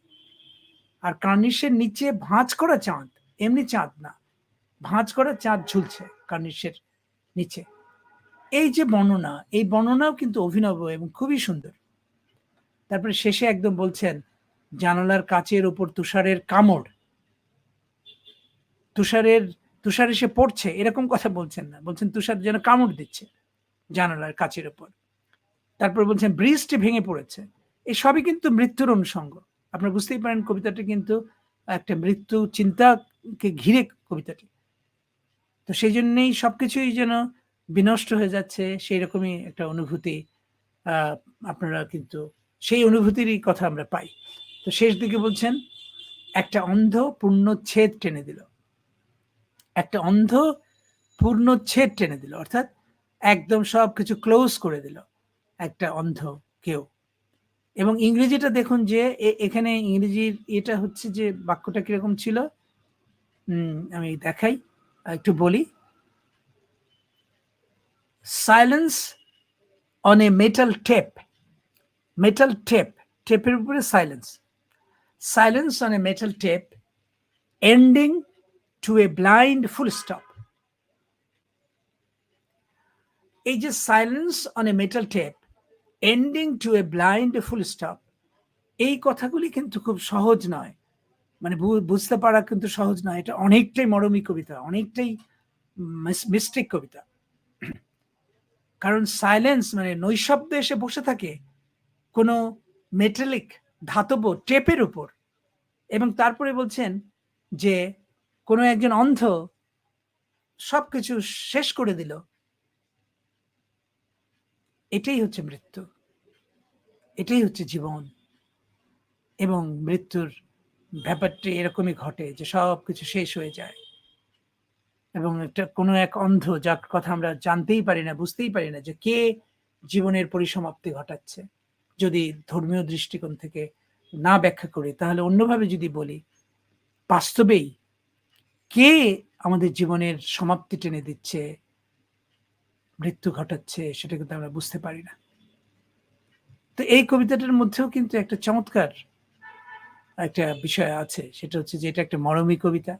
আর কার্নিশের নিচে ভাঁজ করা চাঁদ, এমনি চাঁদ না, ভাঁজ করা চাঁদ ঝুলছে কার্নিশের নিচে। এই যে বর্ণনা, এই বর্ণনাও কিন্তু অভিনব এবং খুবই সুন্দর। তারপরে শেষে একদম বলছেন জানালার কাচের ওপর তুষারের কামড়, তুষার এসে পড়ছে এরকম কথা বলছেন না, বলছেন তুষার যেন কামড় দিচ্ছে জানালার কাচের উপর। তারপর বলছেন বৃষ্টি ভেঙে পড়েছে। এই সবই কিন্তু মৃত্যুর অনুষঙ্গ। আপনারা বুঝতেই পারেন কবিতাটা কিন্তু একটা মৃত্যু চিন্তাকে ঘিরে কবিতাটি। তো সেই জন্যই সবকিছুই যেন বিনষ্ট হয়ে যাচ্ছে, সেই রকমই একটা অনুভূতি আপনারা কিন্তু সেই অনুভূতিরই কথা আমরা পাই। তো শেষ দিকে বলছেন একটা অন্ধ পূর্ণচ্ছেদ টেনে দিল, একটা অন্ধ পূর্ণচ্ছেদ টেনে দিল, অর্থাৎ একদম সবকিছু ক্লোজ করে দিল একটা অন্ধ কেউ। এবং ইংরেজিটা দেখুন যে এখানে ইংরেজির এটা হচ্ছে যে বাক্যটা কিরকম ছিল, আমি দেখাই, একটু বলি। Silence on a metal tape, metal tape, টেপের উপরে silence, silence on a metal tape ending to a blind full stop. এই যে silence on a metal tape ending to a blind full stop, এই কথাগুলি কিন্তু খুব সহজ নয়, মানে বুঝতে পারা কিন্তু সহজ নয়। এটা অনেকটাই মরমী কবিতা, অনেকটাই মিস্টিক কবিতা। কারণ সাইলেন্স মানে নৈশব্দে এসে বসে থাকে কোনো মেটালিক ধাতব টেপের উপর, এবং তারপরে বলছেন যে কোনো একজন অন্ধ সবকিছু শেষ করে দিল। এটাই হচ্ছে মৃত্যু, এটাই হচ্ছে জীবন। এবং মৃত্যুর ব্যাপারটি এরকমই ঘটে যে সবকিছু শেষ হয়ে যায়, এবং একটা কোনো এক অন্ধ যার কথা আমরা জানতেই পারি না, বুঝতেই পারি না যে কে জীবনের পরিসমাপ্তি ঘটাচ্ছে। যদি ধর্মীয় দৃষ্টিকোণ থেকে না ব্যাখ্যা করি, তাহলে অন্যভাবে যদি বলি, বাস্তবেই কে আমাদের জীবনের সমাপ্তি টেনে দিচ্ছে, মৃত্যু ঘটাচ্ছে, সেটা কিন্তু আমরা বুঝতে পারি না। তো এই কবিতাটার মধ্যেও কিন্তু একটা চমৎকার একটা বিষয় আছে, সেটা হচ্ছে যে এটা একটা মরমী কবিতা,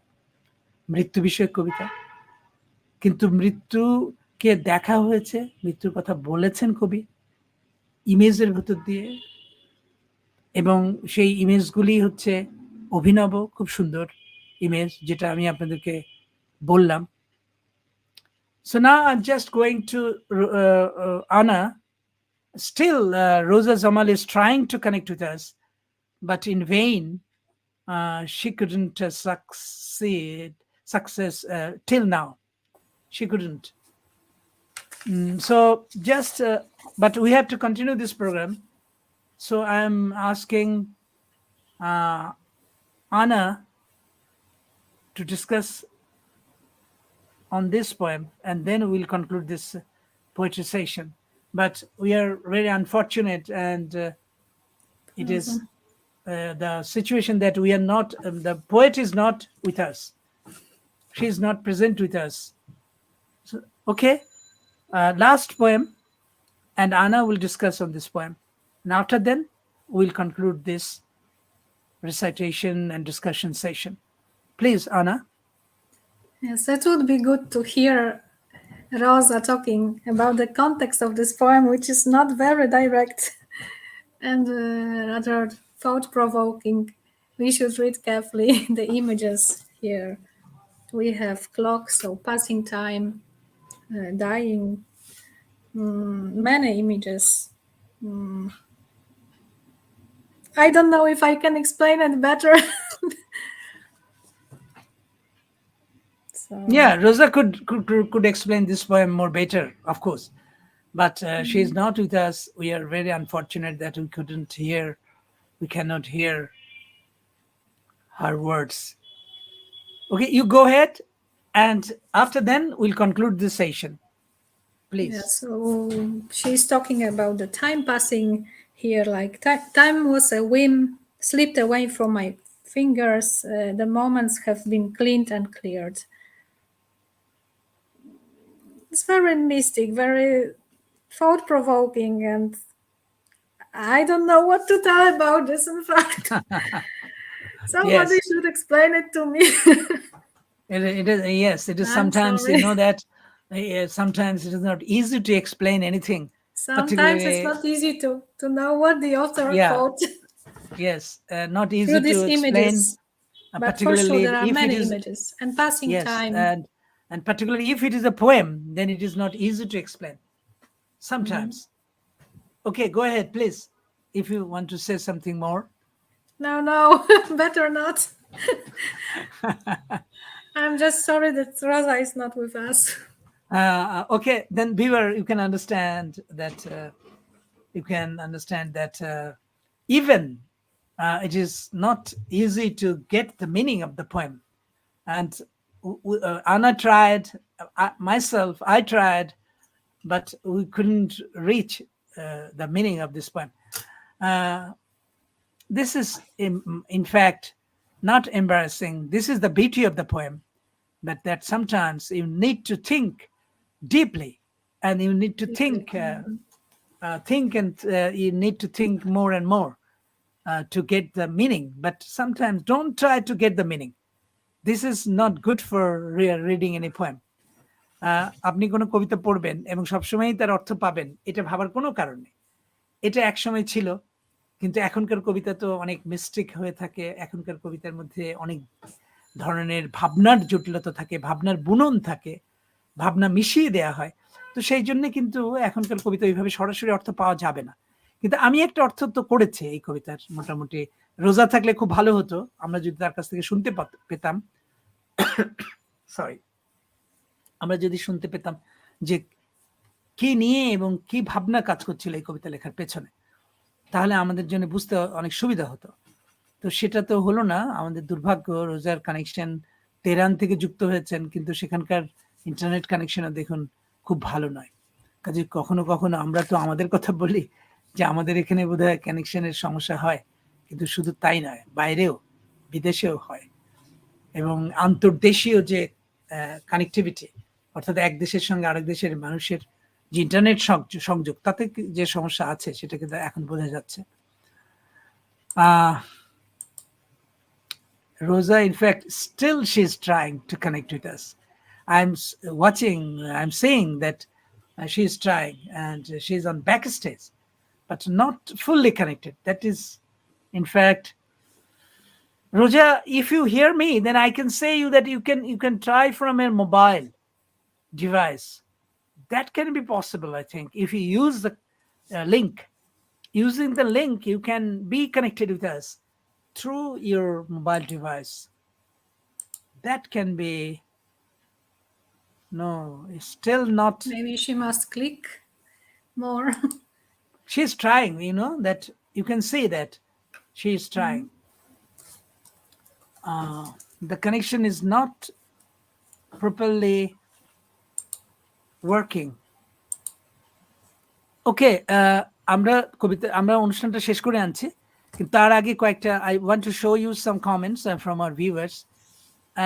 মৃত্যু বিষয়ক কবিতা, কিন্তু মৃত্যুকে দেখা হয়েছে, মৃত্যুর কথা বলেছেন কবি ইমেজের ভেতর দিয়ে, এবং সেই ইমেজগুলি হচ্ছে অভিনব, খুব সুন্দর ইমেজ, যেটা আমি আপনাদেরকে বললাম। So now I'm just going to Anna. Still Rosa Jamali is trying to connect with us, but in vain. She couldn't success till now. She couldn't. So just, but we have to continue this program. So I'm asking Anna to discuss on this poem, and then we'll conclude this poetry session. But we are very unfortunate, and it is the situation that we are not, the poet is not with us. She is not present with us. So, okay, last poem, and Anna will discuss on this poem. And after then, we'll conclude this recitation and discussion session. Please, Anna. Yes, it would be good to hear Rosa talking about the context of this poem, which is not very direct and rather thought-provoking. We should read carefully the images here. We have clocks, so passing time, dying, many images. I don't know if I can explain it better. Yeah, Rosa could explain this poem more better, of course, but she is not with us. We are very unfortunate that we couldn't hear, we cannot hear her words. Okay, you go ahead, and after then we'll conclude this session. Please. Yeah, so she's talking about the time passing here, like time was a whim, slipped away from my fingers. The moments have been cleaned and cleared. It's very mystic, very thought-provoking, and I don't know what to tell about this, in fact. Somebody should explain it to me. It is, yes, it is. Sometimes you know that sometimes it is not easy to explain anything. Sometimes it's not easy to know what the author thought. Yes, not easy through to these explain. images. But for sure, particularly there are if it many is images and passing yes, time. and particularly if it is a poem, then it is not easy to explain sometimes. Okay, go ahead, please, if you want to say something more. No, better not. I'm just sorry that Rosa is not with us. Okay, then viewer, you can understand that even it is not easy to get the meaning of the poem. And Anna tried, I tried, but we couldn't reach the meaning of this poem. This is in fact not embarrassing. This is the beauty of the poem, but that sometimes you need to think deeply, and you need to think and you need to think more and more to get the meaning. But sometimes don't try to get the meaning. This is not good for reading any poem. আপনি কোনো কবিতা পড়বেন এবং সবসময়ই তার অর্থ পাবেন, এটা ভাবার কোনো কারণ নেই। এটা একসময় ছিল, কিন্তু এখনকার কবিতা তো অনেক মিস্টিক হয়ে থাকে। এখনকার কবিতার মধ্যে অনেক ধরনের ভাবনার জটিলতা থাকে, ভাবনার বুনন থাকে, ভাবনা মিশিয়ে দেয়া হয়। তো সেই জন্য কিন্তু এখনকার কবিতা ওইভাবে সরাসরি অর্থ পাওয়া যাবে না। কিন্তু আমি একটা অর্থ তো করেছি এই কবিতার, মোটামুটি। রোজা থাকলে খুব ভালো হতো, আমরা যদি তার কাছ থেকে শুনতে পেতাম, সরি, আমরা যদি শুনতে পেতাম যে কি নিয়ে এবং কি ভাবনা কাজ করছিল এই কবিতা লেখার পেছনে, তাহলে আমাদের জন্য বুঝতে অনেক সুবিধা হতো। তো সেটা তো হলো না, আমাদের দুর্ভাগ্য। রোজার কানেকশন তেহরান থেকে যুক্ত হয়েছেন, কিন্তু সেখানকার ইন্টারনেট কানেকশনও দেখুন খুব ভালো নয়। কাজে কখনো কখনো আমরা তো আমাদের কথা বলি যে আমাদের এখানে বোধহয় কানেকশনের সমস্যা হয়, কিন্তু শুধু তাই নয়, বাইরেও বিদেশেও হয়। এবং আন্তর্দেশীয় যে কানেক্টিভিটি, অর্থাৎ এক দেশের সঙ্গে আরেক দেশের মানুষের যে ইন্টারনেট সংযোগ, তাতে যে সমস্যা আছে সেটা কিন্তু এখন বোঝা যাচ্ছে। Rosa, in fact, still she's trying to connect with us. I'm seeing that she's trying, and she's on backstage, but not fully connected. That is, in fact, Rosa, if you hear me, then I can say you that you can try from a mobile device. That can be possible, I think, if you use the link. Using the link, you can be connected with us through your mobile device. That can be, no, it's still not. Maybe she must click more. She's trying, that you can see that she's trying. The connection is not properly working. Okay, আমরা অনুষ্ঠানটা শেষ করে আনছি, কিন্তু তার আগে কয়েকটা, I want to show you some comments from our viewers.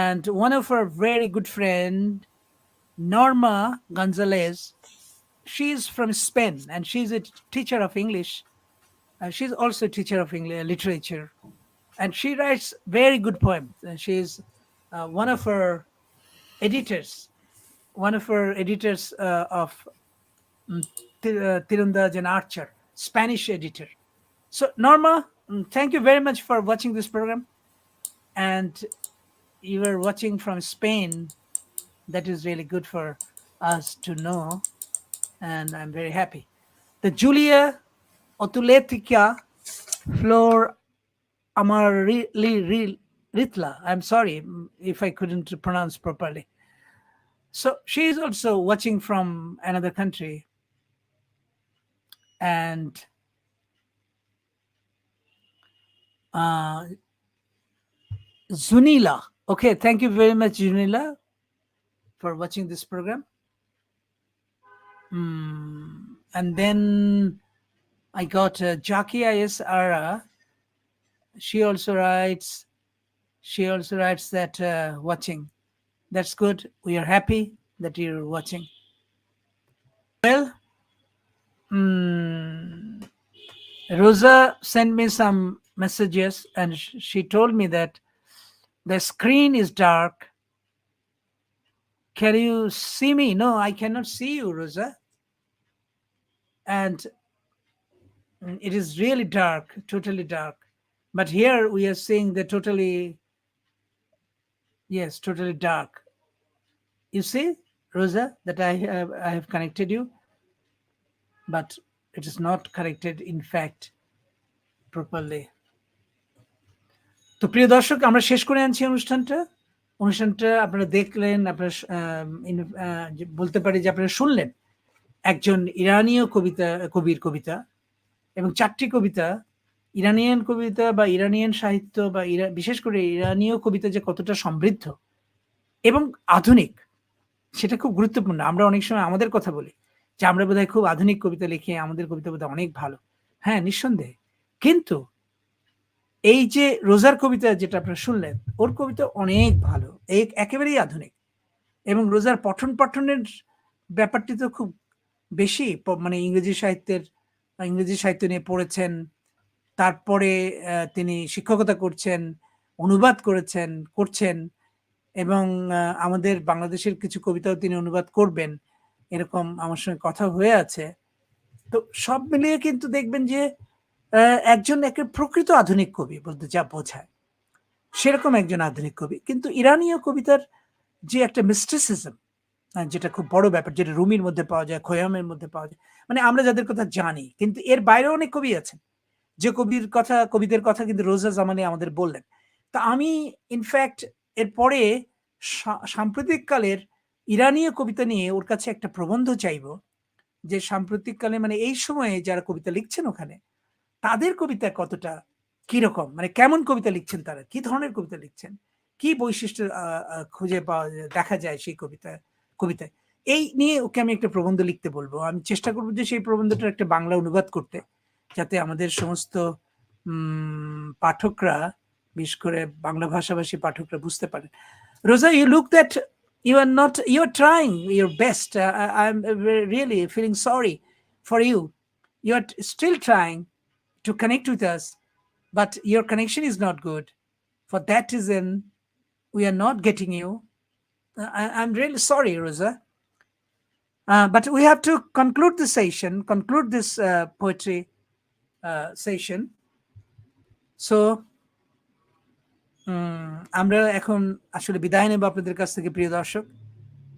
And one of our very good friend, Norma Gonzalez, she's from Spain, and she's a teacher of English. She's also a teacher of English literature, and she writes very good poems. And she's one of her editors of Tirundaj and Archer, Spanish editor. So Norma, thank you very much for watching this program. And you are watching from Spain. That is really good for us to know, and I'm very happy. The Julia Otuletica Flor Amaritla, I'm sorry if I couldn't pronounce properly. So she is also watching from another country. And Zunila, okay, thank you very much, Zunila, for watching this program. And then I got Jakia S. Ara. She also writes that watching. That's good. We are happy that you're watching. Well, Rosa sent me some messages, and she told me that the screen is dark. Can you see me? No, I cannot see you, Rosa. And it is really dark, totally dark. But here we are seeing the totally Yes, totally dark. You see, Rosa, that I have connected you, but it is not connected in fact properly. তো প্রিয় দর্শক, আমরা শেষ করে আনছি অনুষ্ঠানটা আপনারা দেখলেন, আপনারা বলতে পারি যে আপনারা শুনলেন একজন ইরানীয় কবির কবিতা, এবং 4টি কবিতা, ইরানিয়ান কবিতা বা ইরানিয়ান সাহিত্য বা বিশেষ করে ইরানীয় কবিতা যে কতটা সমৃদ্ধ এবং আধুনিক, সেটা খুব গুরুত্বপূর্ণ। আমরা অনেক সময় আমাদের কথা বলি যে আমরা বোধহয় খুব আধুনিক কবিতা লিখি, আমাদের কবিতা বোধহয় অনেক ভালো। হ্যাঁ, নিঃসন্দেহে। কিন্তু এই যে রোজার কবিতা যেটা আপনারা শুনলেন, ওর কবিতা অনেক ভালো, একেবারেই আধুনিক। এবং রোজার পঠনের ব্যাপারটি তো খুব বেশি, মানে ইংরেজি সাহিত্য নিয়ে পড়েছেন, তারপরে তিনি শিক্ষকতা করছেন, অনুবাদ করছেন, এবং আমাদের বাংলাদেশের কিছু কবিতাও তিনি অনুবাদ করবেন, এরকম আমার সঙ্গে কথা হয়ে আছে। তো সব মিলিয়ে কিন্তু দেখবেন যে একজন প্রকৃত আধুনিক কবি বলতে যা বোঝায়, সেরকম একজন আধুনিক কবি। কিন্তু ইরানীয় কবিতার যে একটা মিস্টিসিজম, যেটা খুব বড় ব্যাপার, যেটা রুমির মধ্যে পাওয়া যায়, খৈয়ামের মধ্যে পাওয়া যায়, মানে আমরা যাদের কথা জানি, কিন্তু এর বাইরেও অনেক কবি আছেন যে কবিদের কথা কিন্তু রোজা জামানি আমাদের বললেন। তা আমি ইনফ্যাক্ট এরপরে সাম্প্রতিককালের ইরানীয় কবিতা নিয়ে ওর কাছে একটা প্রবন্ধ চাইব, যে সাম্প্রতিককালে মানে এই সময়ে যারা কবিতা লিখছেন ওখানে, তাদের কবিতা কতটা কিরকম, মানে কেমন কবিতা লিখছেন, তারা কি ধরনের কবিতা লিখছেন, কি বৈশিষ্ট্য খুঁজে পাওয়া দেখা যায় সেই কবিতায়। এই নিয়ে ওকে আমি একটা প্রবন্ধ লিখতে বলবো। আমি চেষ্টা করবো যে সেই প্রবন্ধটার একটা বাংলা অনুবাদ করতে, যাতে আমাদের সমস্ত পাঠকরা, বিশেষ করে বাংলা ভাষাভাষী পাঠকরা বুঝতে পারেন। Rosa, you look that you're trying your best. I'm really feeling sorry for you. You're still trying to connect with us, but your connection is not good. For that reason, we are not getting you. I'm really sorry, Rosa. But we have to conclude this poetry session. So, আমরা এখন আসলে বিদায় নেব আপনাদের কাছ থেকে, প্রিয় দর্শক।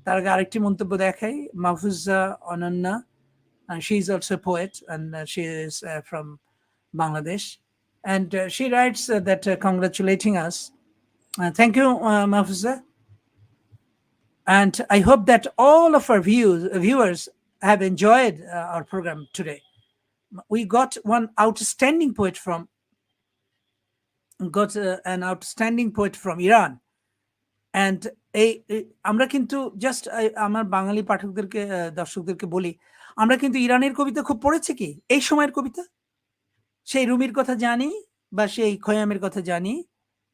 তার আগে আরেকটি মন্তব্য দেখাই। Mahfuza Ananya, she is also a poet, and she is from Bangladesh, and she writes that congratulating us. Thank you, Mahfuza. And I hope that all of our viewers have enjoyed our program today. We got an outstanding poet from Iran, and আমরা কিন্তু just আমার বাঙালি পাঠকদেরকে, দর্শকদেরকে বলি, আমরা কিন্তু ইরানের কবিতা খুব পড়েছি কি এই সময়ের কবিতা, সেই রুমির কথা জানি বা সেই খৈয়ামের কথা জানি,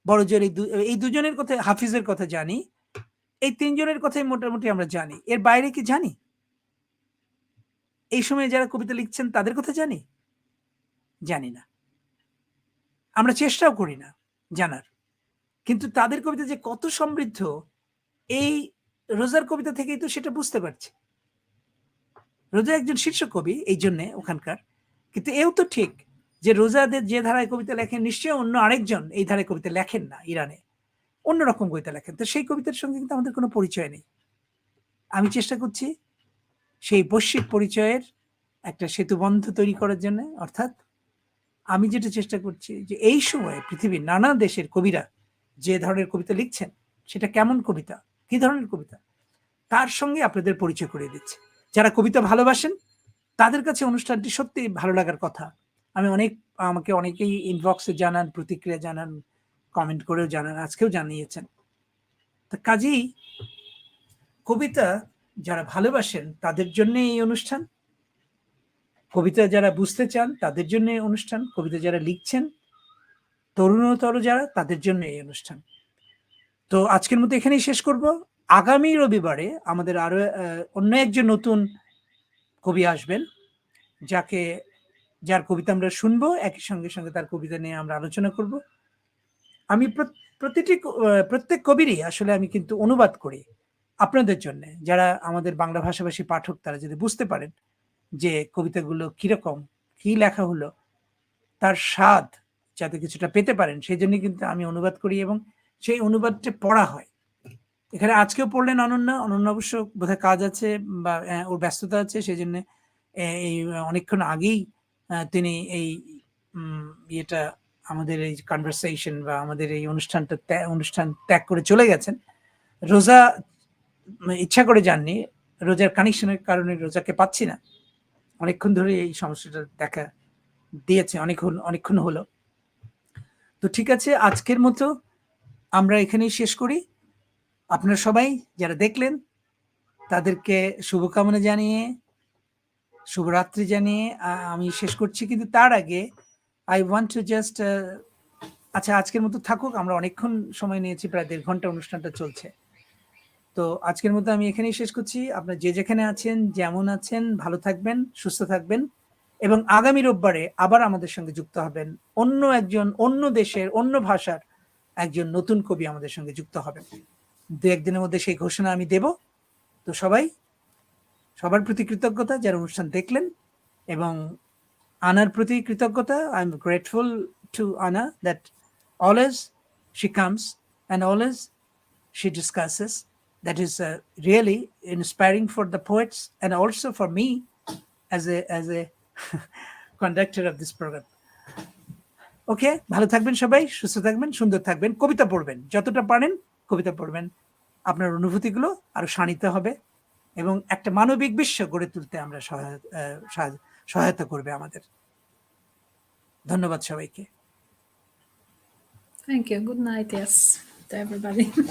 বড়জোর এই দুজনের কথা, হাফিজের কথা জানি, এই 3 জনের কথাই মোটামুটি আমরা জানি। এর বাইরে কি জানি? এই সময়ে যারা কবিতা লিখছেন তাদের কথা জানি না, আমরা চেষ্টাও করি না জানার। কিন্তু তাদের কবিতা যে কত সমৃদ্ধ, এই রোজার কবিতা থেকেই তো সেটা বুঝতে পারছি। রোজা একজন শীর্ষ কবি এই জন্যে ওখানকার, কিন্তু এও তো ঠিক যে রোজাদের যে ধারায় কবিতা লেখেন, নিশ্চয়ই অন্য আরেকজন এই ধারায় কবিতা লেখেন না, ইরানে অন্যরকম কবিতা লেখেন। তো সেই কবিতার সঙ্গে কিন্তু আমাদের কোনো পরিচয় নেই। আমি চেষ্টা করছি সেই বৈশ্বিক পরিচয়ের একটা সেতুবন্ধ তৈরি করার জন্য। অর্থাৎ আমি যেটা চেষ্টা করছি যে এই সময়ে পৃথিবীর নানা দেশের কবিরা যে ধরনের কবিতা লিখছেন, সেটা কেমন কবিতা, কি ধরনের কবিতা, তার সঙ্গে আপনাদের পরিচয় করিয়ে দিচ্ছি। যারা কবিতা ভালোবাসেন তাদের কাছে অনুষ্ঠানটি সত্যি ভালো লাগার কথা। আমাকে অনেকেই ইনবক্সে জানান, প্রতিক্রিয়া জানান, কমেন্ট করেও জানান, আজকেও জানিয়েছেন। তা কাজেই কবিতা যারা ভালোবাসেন তাদের জন্য এই অনুষ্ঠান, কবিতা যারা বুঝতে চান তাদের জন্য এই অনুষ্ঠান, কবিতা যারা লিখছেন তরুণতর যারা, তাদের জন্য এই অনুষ্ঠান। তো আজকের মতো এখানেই শেষ করব। আগামী রবিবারে আমাদের আরো অন্য একজন নতুন কবি আসবেন, যার কবিতা আমরা শুনবো, একই সঙ্গে তার কবিতা নিয়ে আমরা আলোচনা করব। আমি প্রত্যেক কবিরই আসলে আমি কিন্তু অনুবাদ করি আপনাদের জন্য, যারা আমাদের বাংলা ভাষাভাষী পাঠক, তারা যদি বুঝতে পারেন যে কবিতাগুলো কিরকম, কি লেখা হলো, তার স্বাদ যাতে কিছুটা পেতে পারেন, সেই জন্য কিন্তু আমি অনুবাদ করি এবং সেই অনুবাদটা পড়া হয়। এখানে আজকেও পড়লেন অনন্যা। অনন্যা অবশ্য বোধহয় কাজ আছে বা ওর ব্যস্ততা আছে, সেই জন্য এই অনেকক্ষণ আগেই তিনি এই ইয়েটা আমাদের এই কনভারসেশন বা আমাদের এই অনুষ্ঠান ত্যাগ করে চলে গেছেন। রোজা ইচ্ছা করে যাননি, রোজার কানেকশনের কারণে রোজাকে পাচ্ছি না। অনেকক্ষণ ধরে এই সমস্যাটা দেখা দিয়েছে, অনেকক্ষণ হলো। তো ঠিক আছে, আজকের মতো আমরা এখানেই শেষ করি। আপনারা সবাই যারা দেখলেন তাদেরকে শুভকামনা জানিয়ে, শুভরাত্রি জানিয়ে আমি শেষ করছি। কিন্তু তার আগে আই ওয়ান্ট টু জাস্ট আচ্ছা, আজকের মতো থাকুক। আমরা অনেকক্ষণ সময় নিয়েছি, প্রায় 1.5 ঘন্টা অনুষ্ঠানটা চলছে। তো আজকের মতো আমি এখানেই শেষ করছি। আপনারা যে যেখানে আছেন, যেমন আছেন, ভালো থাকবেন, সুস্থ থাকবেন এবং আগামী রোববারে আবার আমাদের সঙ্গে যুক্ত হবেন। অন্য একজন, অন্য দেশের, অন্য ভাষার একজন নতুন কবি আমাদের সঙ্গে যুক্ত হবেন। 2-1 দিনের মধ্যে সেই ঘোষণা আমি দেব। তো সবার প্রতি কৃতজ্ঞতা যারা অনুষ্ঠান দেখলেন, এবং আনার প্রতি কৃতজ্ঞতা। আই এম গ্রেটফুল টু আনা that always she comes and always she discusses. That is really inspiring for the poets and also for me as a conductor of this program. ওকে, ভালো থাকবেন সবাই, সুস্থ থাকবেন, সুন্দর থাকবেন, কবিতা পড়বেন, যতটা পারেন কবিতা পড়বেন। আপনার অনুভূতিগুলো আরো শানিত হবে এবং একটা মানবিক বিশ্ব গড়ে তুলতে আমরা সহায়তা করবে আমাদের। ধন্যবাদ সবাইকে। Thank you. Good night, yes, to everybody.